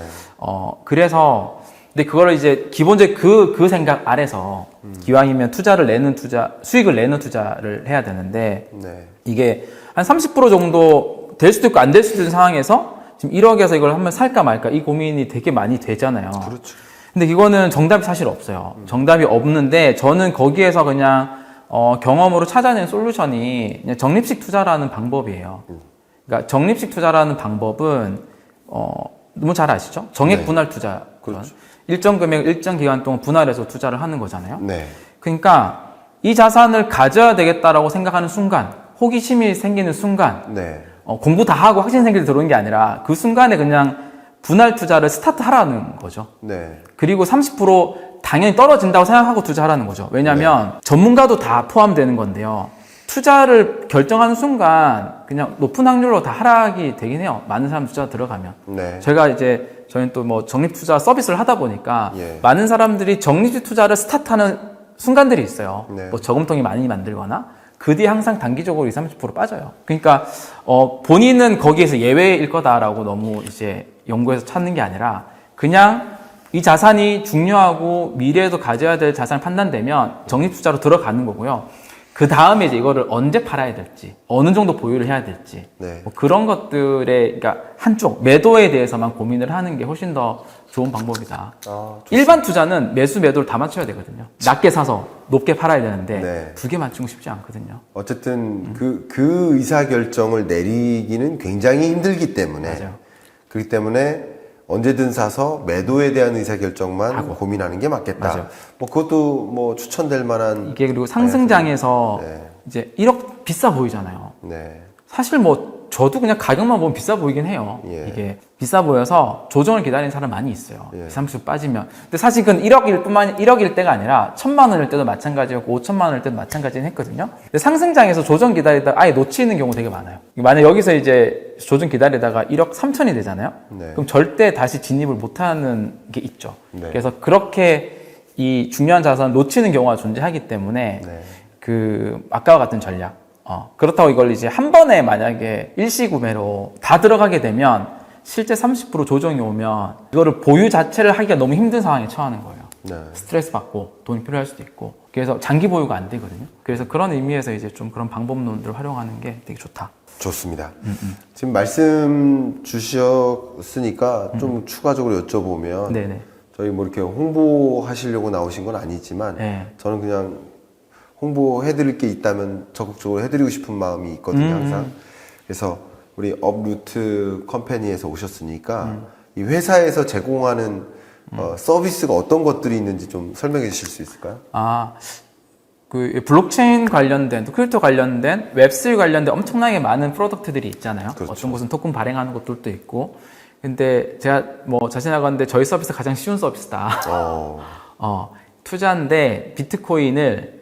그래서 근데 그거를 이제 기본적으로 그 생각 아래서 기왕이면 수익을 내는 투자를 해야 되는데 네. 이게 한 30% 정도 될 수도 있고 안 될 수도 있는 상황에서 지금 1억에서 이걸 한번 살까 말까 이 고민이 되게 많이 되잖아요. 그렇죠. 근데 이거는 정답이 사실 없어요. 정답이 없는데 저는 거기에서 그냥 경험으로 찾아낸 솔루션이 그냥 적립식 투자라는 방법이에요. 그러니까 적립식 투자라는 방법은 너무 잘 아시죠? 정액 분할 투자. 그렇죠. 일정 금액, 일정 기간 동안 분할해서 투자를 하는 거잖아요. 네. 그러니까 이 자산을 가져야 되겠다라고 생각하는 순간, 호기심이 생기는 순간, 네. 공부 다 하고 확신 생길 들어오는 게 아니라 그 순간에 그냥 분할 투자를 스타트 하라는 거죠. 네. 그리고 30% 당연히 떨어진다고 생각하고 투자하라는 거죠. 왜냐하면 전문가도 다 포함되는 건데요. 투자를 결정하는 순간 그냥 높은 확률로 다 하락이 되긴 해요. 많은 사람 투자 들어가면. 네. 저희는 또 뭐 적립투자 서비스를 하다 보니까 예. 많은 사람들이 적립식 투자를 스타트하는 순간들이 있어요. 네. 뭐 저금통이 많이 만들거나 그 뒤에 항상 단기적으로 20, 30% 빠져요. 그러니까 본인은 거기에서 예외일 거다라고 너무 이제 연구해서 찾는 게 아니라 그냥 이 자산이 중요하고 미래에도 가져야 될 자산을 판단되면 적립투자로 들어가는 거고요. 그 다음에 이제 이거를 언제 팔아야 될지, 어느 정도 보유를 해야 될지, 네. 뭐 그런 것들의, 그러니까 한쪽, 매도에 대해서만 고민을 하는 게 훨씬 더 좋은 방법이다. 일반 투자는 매수, 매도를 다 맞춰야 되거든요. 낮게 사서 높게 팔아야 되는데, 네. 두 개 맞추고 싶지 않거든요. 어쨌든 그 의사결정을 내리기는 굉장히 힘들기 때문에. 맞아요. 그렇기 때문에 언제든 사서 매도에 대한 의사결정만 고민하는 게 맞겠다. 맞아요. 뭐 그것도 뭐 추천될 만한. 이게 그리고 상승장에서 네. 이제 1억 비싸 보이잖아요. 네. 사실 뭐 저도 그냥 가격만 보면 비싸 보이긴 해요. 예. 이게 비싸 보여서 조정을 기다리는 사람 많이 있어요. 예. 30% 빠지면. 근데 사실 그건 1억일 때가 아니라 1,000만 원일 때도 마찬가지였고 5천만 원일 때도 마찬가지는 했거든요. 근데 상승장에서 조정 기다리다가 아예 놓치는 경우 되게 많아요. 만약 여기서 이제 조정 기다리다가 1억 3천이 되잖아요. 네. 그럼 절대 다시 진입을 못하는 게 있죠. 네. 그래서 그렇게 이 중요한 자산을 놓치는 경우가 존재하기 때문에 네. 아까와 같은 전략. 그렇다고 이걸 이제 한 번에 만약에 일시구매로 다 들어가게 되면 실제 30% 조정이 오면 이거를 보유 자체를 하기가 너무 힘든 상황에 처하는 거예요. 네. 스트레스 받고 돈이 필요할 수도 있고. 그래서 장기 보유가 안 되거든요. 그래서 그런 의미에서 이제 좀 그런 방법론들을 활용하는 게 되게 좋다. 좋습니다. 지금 말씀 주셨으니까 좀 추가적으로 여쭤보면, 네네. 저희 뭐 이렇게 홍보하시려고 나오신 건 아니지만 네. 저는 그냥 홍보해드릴 게 있다면 적극적으로 해드리고 싶은 마음이 있거든요, 항상. 그래서 우리 업루트 컴퍼니에서 오셨으니까 이 회사에서 제공하는 서비스가 어떤 것들이 있는지 좀 설명해 주실 수 있을까요? 그 블록체인 관련된, 또 크립토 관련된, 웹3 관련된 엄청나게 많은 프로덕트들이 있잖아요. 그렇죠. 어떤 곳은 토큰 발행하는 것들도 있고. 근데 제가 뭐 자신하건데 저희 서비스 가장 쉬운 서비스다. 투자인데 비트코인을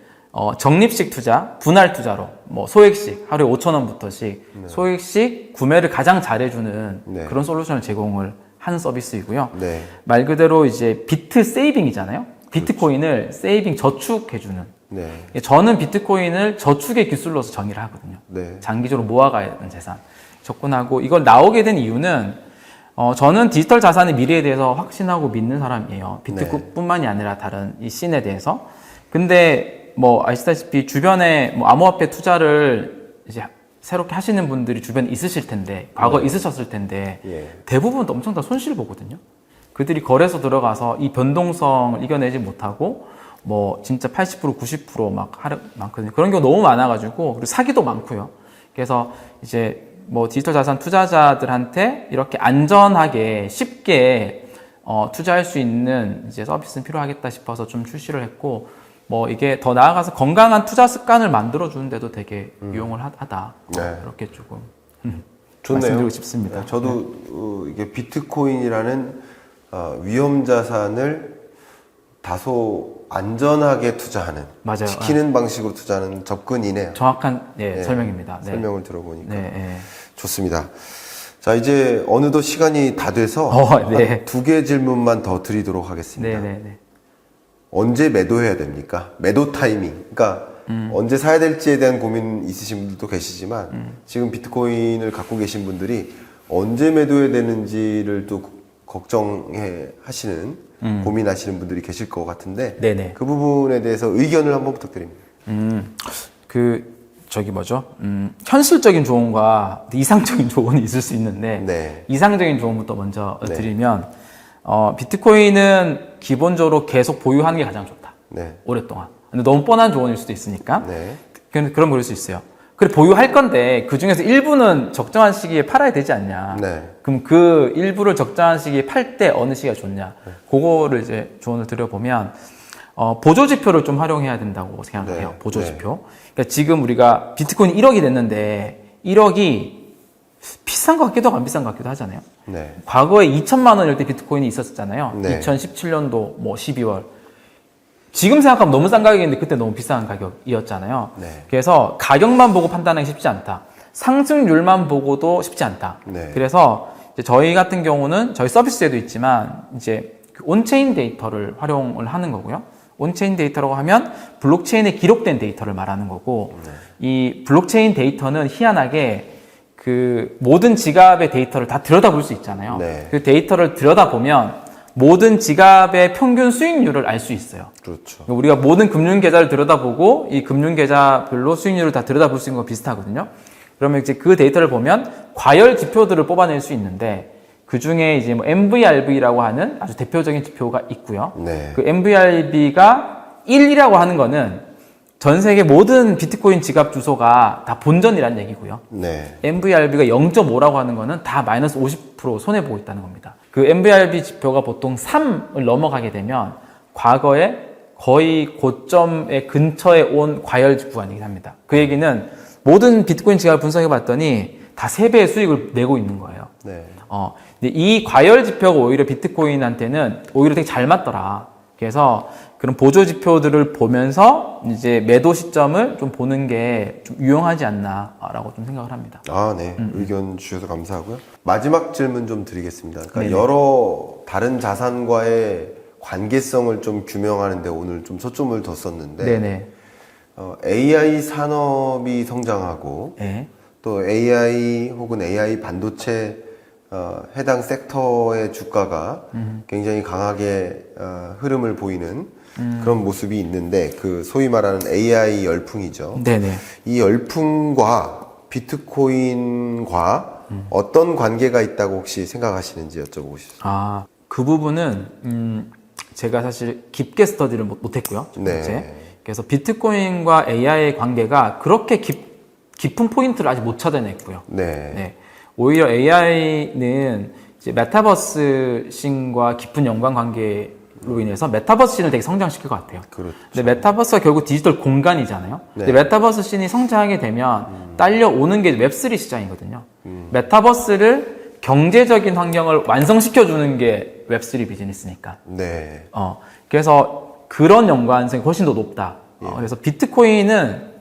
적립식 투자, 분할 투자로 뭐 소액식 하루에 5,000원부터씩 소액식 구매를 가장 잘해주는 네. 그런 솔루션을 제공을 하는 서비스이고요. 네. 말 그대로 이제 비트 세이빙이잖아요. 비트코인을 세이빙 저축해주는. 네. 저는 비트코인을 저축의 기술로서 정의를 하거든요. 네. 장기적으로 모아가야 하는 재산. 접근하고 이걸 나오게 된 이유는 저는 디지털 자산의 미래에 대해서 확신하고 믿는 사람이에요. 비트코인뿐만이 아니라 다른 이 씬에 대해서. 근데 뭐 아시다시피 주변에 뭐 암호화폐 투자를 이제 새롭게 하시는 분들이 주변에 있으실 텐데, 과거에 있으셨을 텐데 예. 대부분 대부분 엄청 다 손실 보거든요. 그들이 거래소 들어가서 이 변동성을 이겨내지 못하고 뭐 진짜 80% 90% 많거든요. 그런 경우 너무 많아가지고, 그리고 사기도 많고요. 그래서 이제 뭐 디지털 자산 투자자들한테 이렇게 안전하게 쉽게 투자할 수 있는 이제 서비스는 필요하겠다 싶어서 좀 출시를 했고, 뭐 이게 더 나아가서 건강한 투자 습관을 만들어 주는데도 되게 유용을 하다. 네. 그렇게 조금 좋네요. 말씀드리고 싶습니다. 네, 저도 이게 비트코인이라는 위험 자산을 다소 안전하게 투자하는, 맞아요. 지키는 방식으로 투자하는 접근이네요. 정확한 네, 설명입니다. 네. 설명을 들어보니까 네. 좋습니다. 자, 이제 어느덧 시간이 다 돼서 네. 2개 질문만 더 드리도록 하겠습니다. 네. 언제 매도해야 됩니까? 매도 타이밍. 그러니까 언제 사야 될지에 대한 고민 있으신 분들도 계시지만 지금 비트코인을 갖고 계신 분들이 언제 매도해야 되는지를 또 걱정해 하시는 고민하시는 분들이 계실 것 같은데 네네. 그 부분에 대해서 의견을 한번 부탁드립니다. 현실적인 조언과 이상적인 조언이 있을 수 있는데, 네. 이상적인 조언부터 먼저 네. 드리면, 비트코인은 기본적으로 계속 보유하는 게 가장 좋다. 네. 오랫동안. 근데 너무 뻔한 조언일 수도 있으니까. 네. 그런 그럴 수 있어요. 그래, 보유할 건데, 그 중에서 일부는 적정한 시기에 팔아야 되지 않냐. 네. 그럼 그 일부를 적정한 시기에 팔 때 어느 시기가 좋냐. 그거를 이제 조언을 드려보면, 보조지표를 좀 활용해야 된다고 생각해요. 네. 보조지표. 그러니까 지금 우리가 비트코인이 1억이 됐는데 1억이 비싼 것 같기도 하고 안 비싼 것 같기도 하잖아요. 네. 과거에 2천만 원일 때 비트코인이 있었잖아요. 네. 2017년도 뭐 12월. 지금 생각하면 너무 싼 가격인데 그때 너무 비싼 가격이었잖아요. 네. 그래서 가격만 보고 판단하기 쉽지 않다. 상승률만 보고도 쉽지 않다. 네. 그래서 이제 저희 같은 경우는 저희 서비스에도 있지만 이제 온체인 데이터를 활용을 하는 거고요. 온체인 데이터라고 하면 블록체인에 기록된 데이터를 말하는 거고, 이 블록체인 데이터는 희한하게 그 모든 지갑의 데이터를 다 들여다볼 수 있잖아요. 네. 그 데이터를 들여다보면 모든 지갑의 평균 수익률을 알 수 있어요. 그렇죠. 우리가 모든 금융 계좌를 들여다보고 이 금융 계좌별로 수익률을 다 들여다볼 수 있는 거 비슷하거든요. 그러면 이제 그 데이터를 보면 과열 지표들을 뽑아낼 수 있는데, 그 중에 이제 뭐 MVRV라고 하는 아주 대표적인 지표가 있고요. 네. 그 MVRV가 1이라고 하는 거는 전 세계 모든 비트코인 지갑 주소가 다 본전이라는 얘기고요. 네. MVRV가 0.5라고 하는 거는 다 마이너스 50% 손해보고 있다는 겁니다. 그 MVRV 지표가 보통 3을 넘어가게 되면 과거에 거의 고점의 근처에 온 과열 구간이긴 합니다. 그 얘기는 모든 비트코인 지갑을 분석해 봤더니 다 3배의 수익을 내고 있는 거예요. 네. 근데 이 과열 지표가 오히려 비트코인한테는 오히려 되게 잘 맞더라. 그래서 그런 보조 지표들을 보면서 이제 매도 시점을 좀 보는 게 좀 유용하지 않나라고 좀 생각을 합니다. 네. 의견 주셔서 감사하고요. 마지막 질문 좀 드리겠습니다. 그러니까 네네. 여러 다른 자산과의 관계성을 좀 규명하는데 오늘 좀 초점을 뒀었는데, 네네. AI 산업이 성장하고 네. 또 AI 혹은 AI 반도체 해당 섹터의 주가가 굉장히 강하게 흐름을 보이는 그런 모습이 있는데, 그 소위 말하는 AI 열풍이죠. 네네. 이 열풍과 비트코인과 어떤 관계가 있다고 혹시 생각하시는지 여쭤보고 싶습니다. 그 부분은 제가 사실 깊게 스터디를 못했고요. 첫 번째. 네. 그래서 비트코인과 AI의 관계가 그렇게 깊은 포인트를 아직 못 찾아냈고요. 네. 오히려 AI는 이제 메타버스 씬과 깊은 연관 관계가 인해서 메타버스 씬을 되게 성장시킬 것 같아요. 그렇죠. 근데 메타버스가 결국 디지털 공간이잖아요. 네. 근데 메타버스 씬이 성장하게 되면 딸려오는 게 웹3 시장이거든요. 메타버스를 경제적인 환경을 완성시켜주는 게 웹3 비즈니스니까. 네. 그래서 그런 연관성이 훨씬 더 높다. 그래서 비트코인은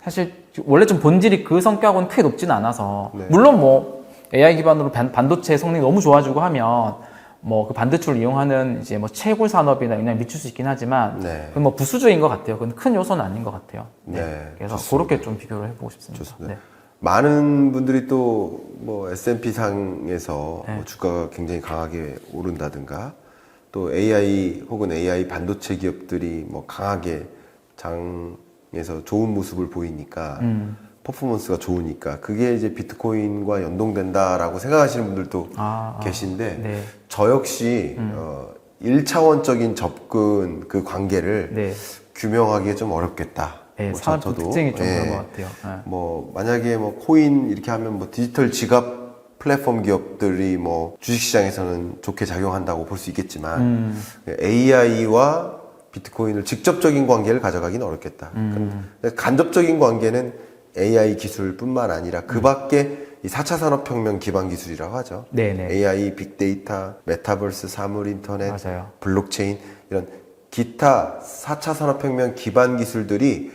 사실 원래 좀 본질이 그 성격은 크게 높지는 않아서 네. 물론 뭐 AI 기반으로 반도체 성능이 너무 좋아지고 하면 뭐 그 반도체를 이용하는 이제 뭐 채굴 산업이나 영향을 미칠 수 있긴 하지만 네. 그건 뭐 부수적인 것 같아요. 그건 큰 요소는 아닌 것 같아요. 네, 그래서 좋습니다. 그렇게 좀 비교를 해보고 싶습니다. 좋습니다. 네. 많은 분들이 또 뭐 S&P 상에서 네. 뭐 주가가 굉장히 강하게 오른다든가 또 AI 혹은 AI 반도체 기업들이 뭐 강하게 장에서 좋은 모습을 보이니까 퍼포먼스가 좋으니까 그게 이제 비트코인과 연동된다라고 생각하시는 분들도 계신데 네. 저 역시 1차원적인 접근 그 관계를 네. 규명하기 좀 어렵겠다. 네, 뭐 산업 저도, 특징이 좀 예. 그런 것 같아요. 네. 뭐 만약에 뭐 코인 이렇게 하면 뭐 디지털 지갑 플랫폼 기업들이 뭐 주식시장에서는 좋게 작용한다고 볼 수 있겠지만 AI와 비트코인을 직접적인 관계를 가져가기는 어렵겠다. 근데 간접적인 관계는 AI 기술뿐만 아니라 그 밖에 이 4차 산업혁명 기반 기술이라고 하죠. 네네. AI, 빅데이터, 메타버스, 사물 인터넷, 맞아요. 블록체인 이런 기타 4차 산업혁명 기반 기술들이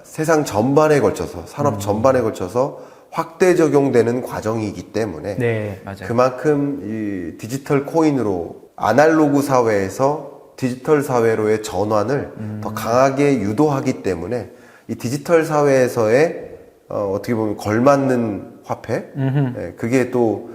세상 전반에 걸쳐서 산업 전반에 걸쳐서 확대 적용되는 과정이기 때문에 네, 맞아요. 그만큼 이 디지털 코인으로 아날로그 사회에서 디지털 사회로의 전환을 더 강하게 유도하기 때문에 이 디지털 사회에서의 어떻게 보면 걸맞는 화폐, 예, 그게 또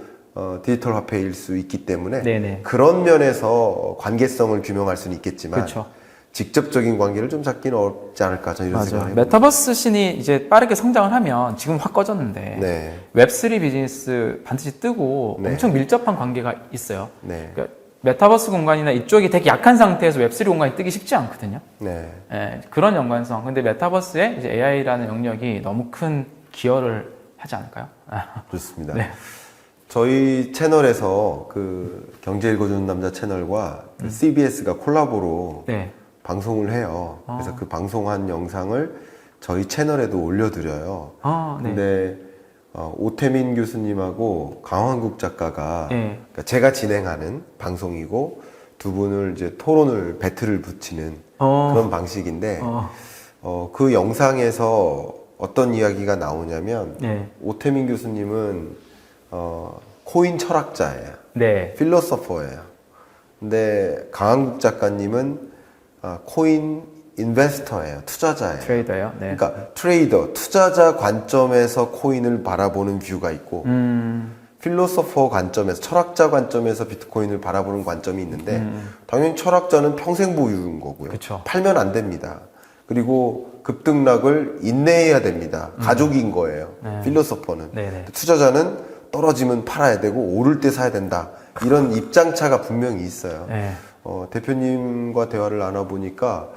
디지털 화폐일 수 있기 때문에 네네. 그런 면에서 관계성을 규명할 수는 있겠지만 그렇죠. 직접적인 관계를 좀 잡기는 어렵지 않을까 저는 이런 생각을 맞아요. 해봅니다. 메타버스 씬이 이제 빠르게 성장을 하면 지금 확 꺼졌는데 네. 웹3 비즈니스 반드시 뜨고 네. 엄청 밀접한 관계가 있어요. 네. 그러니까 메타버스 공간이나 이쪽이 되게 약한 상태에서 웹3 공간이 뜨기 쉽지 않거든요. 네. 예, 그런 연관성. 근데 메타버스에 이제 AI라는 영역이 너무 큰 기여를 하지 않을까요? 좋습니다. 네. 저희 채널에서 그 경제 읽어주는 남자 채널과 그 CBS가 콜라보로 네. 방송을 해요. 그래서 그 방송한 영상을 저희 채널에도 올려드려요. 네. 근데 오태민 교수님하고 강환국 작가가 네. 그러니까 제가 진행하는 방송이고 두 분을 이제 토론을 배틀을 붙이는 그런 방식인데 그 영상에서 어떤 이야기가 나오냐면 네. 오태민 교수님은 코인 철학자예요. 네. 필로소퍼예요. 근데 강한국 작가님은 코인 인베스터예요. 투자자예요. 트레이더예요. 네. 그러니까 트레이더, 투자자 관점에서 코인을 바라보는 뷰가 있고 필로소퍼 관점에서, 철학자 관점에서 비트코인을 바라보는 관점이 있는데 당연히 철학자는 평생 보유인 거고요. 그쵸. 팔면 안 됩니다. 그리고 급등락을 인내해야 됩니다. 가족인 거예요. 필로소퍼는. 네네. 투자자는 떨어지면 팔아야 되고 오를 때 사야 된다. 이런 입장차가 분명히 있어요. 네. 대표님과 대화를 나눠보니까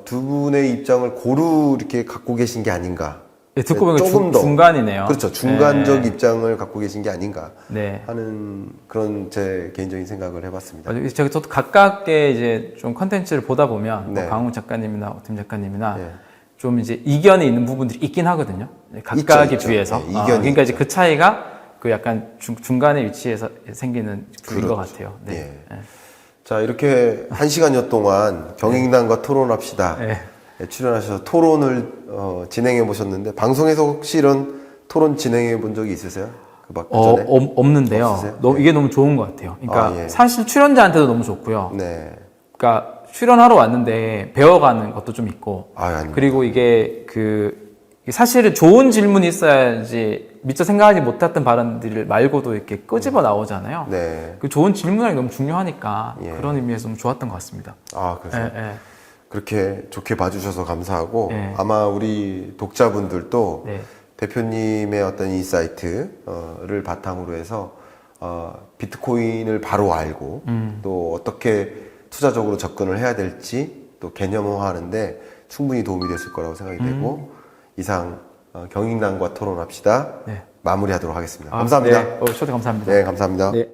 두 분의 입장을 고루 이렇게 갖고 계신 게 아닌가. 네, 듣고 보니까 조금 더 중간이네요. 그렇죠. 중간적 네. 입장을 갖고 계신 게 아닌가 네. 하는 그런 제 개인적인 생각을 해봤습니다. 맞아요. 저도 가깝게 이제 좀 컨텐츠를 보다 보면 네. 뭐 강훈 작가님이나 오팀 작가님이나 네. 좀 이제 이견이 있는 부분들이 있긴 하거든요. 각각의 있죠. 뷰에서. 네, 이견이 그러니까 이제 있죠. 그 차이가 그 약간 중간의 위치에서 생기는 뷰인 것 그렇죠. 같아요. 네. 예. 자, 이렇게 1시간여 동안 경인단과 토론합시다. 네. 출연하셔서 토론을 진행해 보셨는데 방송에서 혹시 이런 토론 진행해 본 적이 있으세요? 그 전에? 없는데요. 없으세요? 이게 너무 좋은 것 같아요. 그러니까 예. 사실 출연자한테도 너무 좋고요. 네. 그러니까 출연하러 왔는데 배워가는 것도 좀 있고. 아닙니다. 그리고 이게 사실은 좋은 질문이 있어야지 미처 생각하지 못했던 발언들 말고도 이렇게 끄집어 나오잖아요. 네. 그 좋은 질문이 너무 중요하니까 예. 그런 의미에서 좀 좋았던 것 같습니다. 그래서 예. 그렇게 좋게 봐주셔서 감사하고 네. 아마 우리 독자분들도 네. 대표님의 어떤 인사이트를 바탕으로 해서 비트코인을 바로 알고 또 어떻게 투자적으로 접근을 해야 될지 또 개념화하는데 충분히 도움이 됐을 거라고 생각이 되고 이상 경인단과 토론합시다. 네. 마무리하도록 하겠습니다. 감사합니다. 네. 초대 감사합니다. 네, 감사합니다. 네.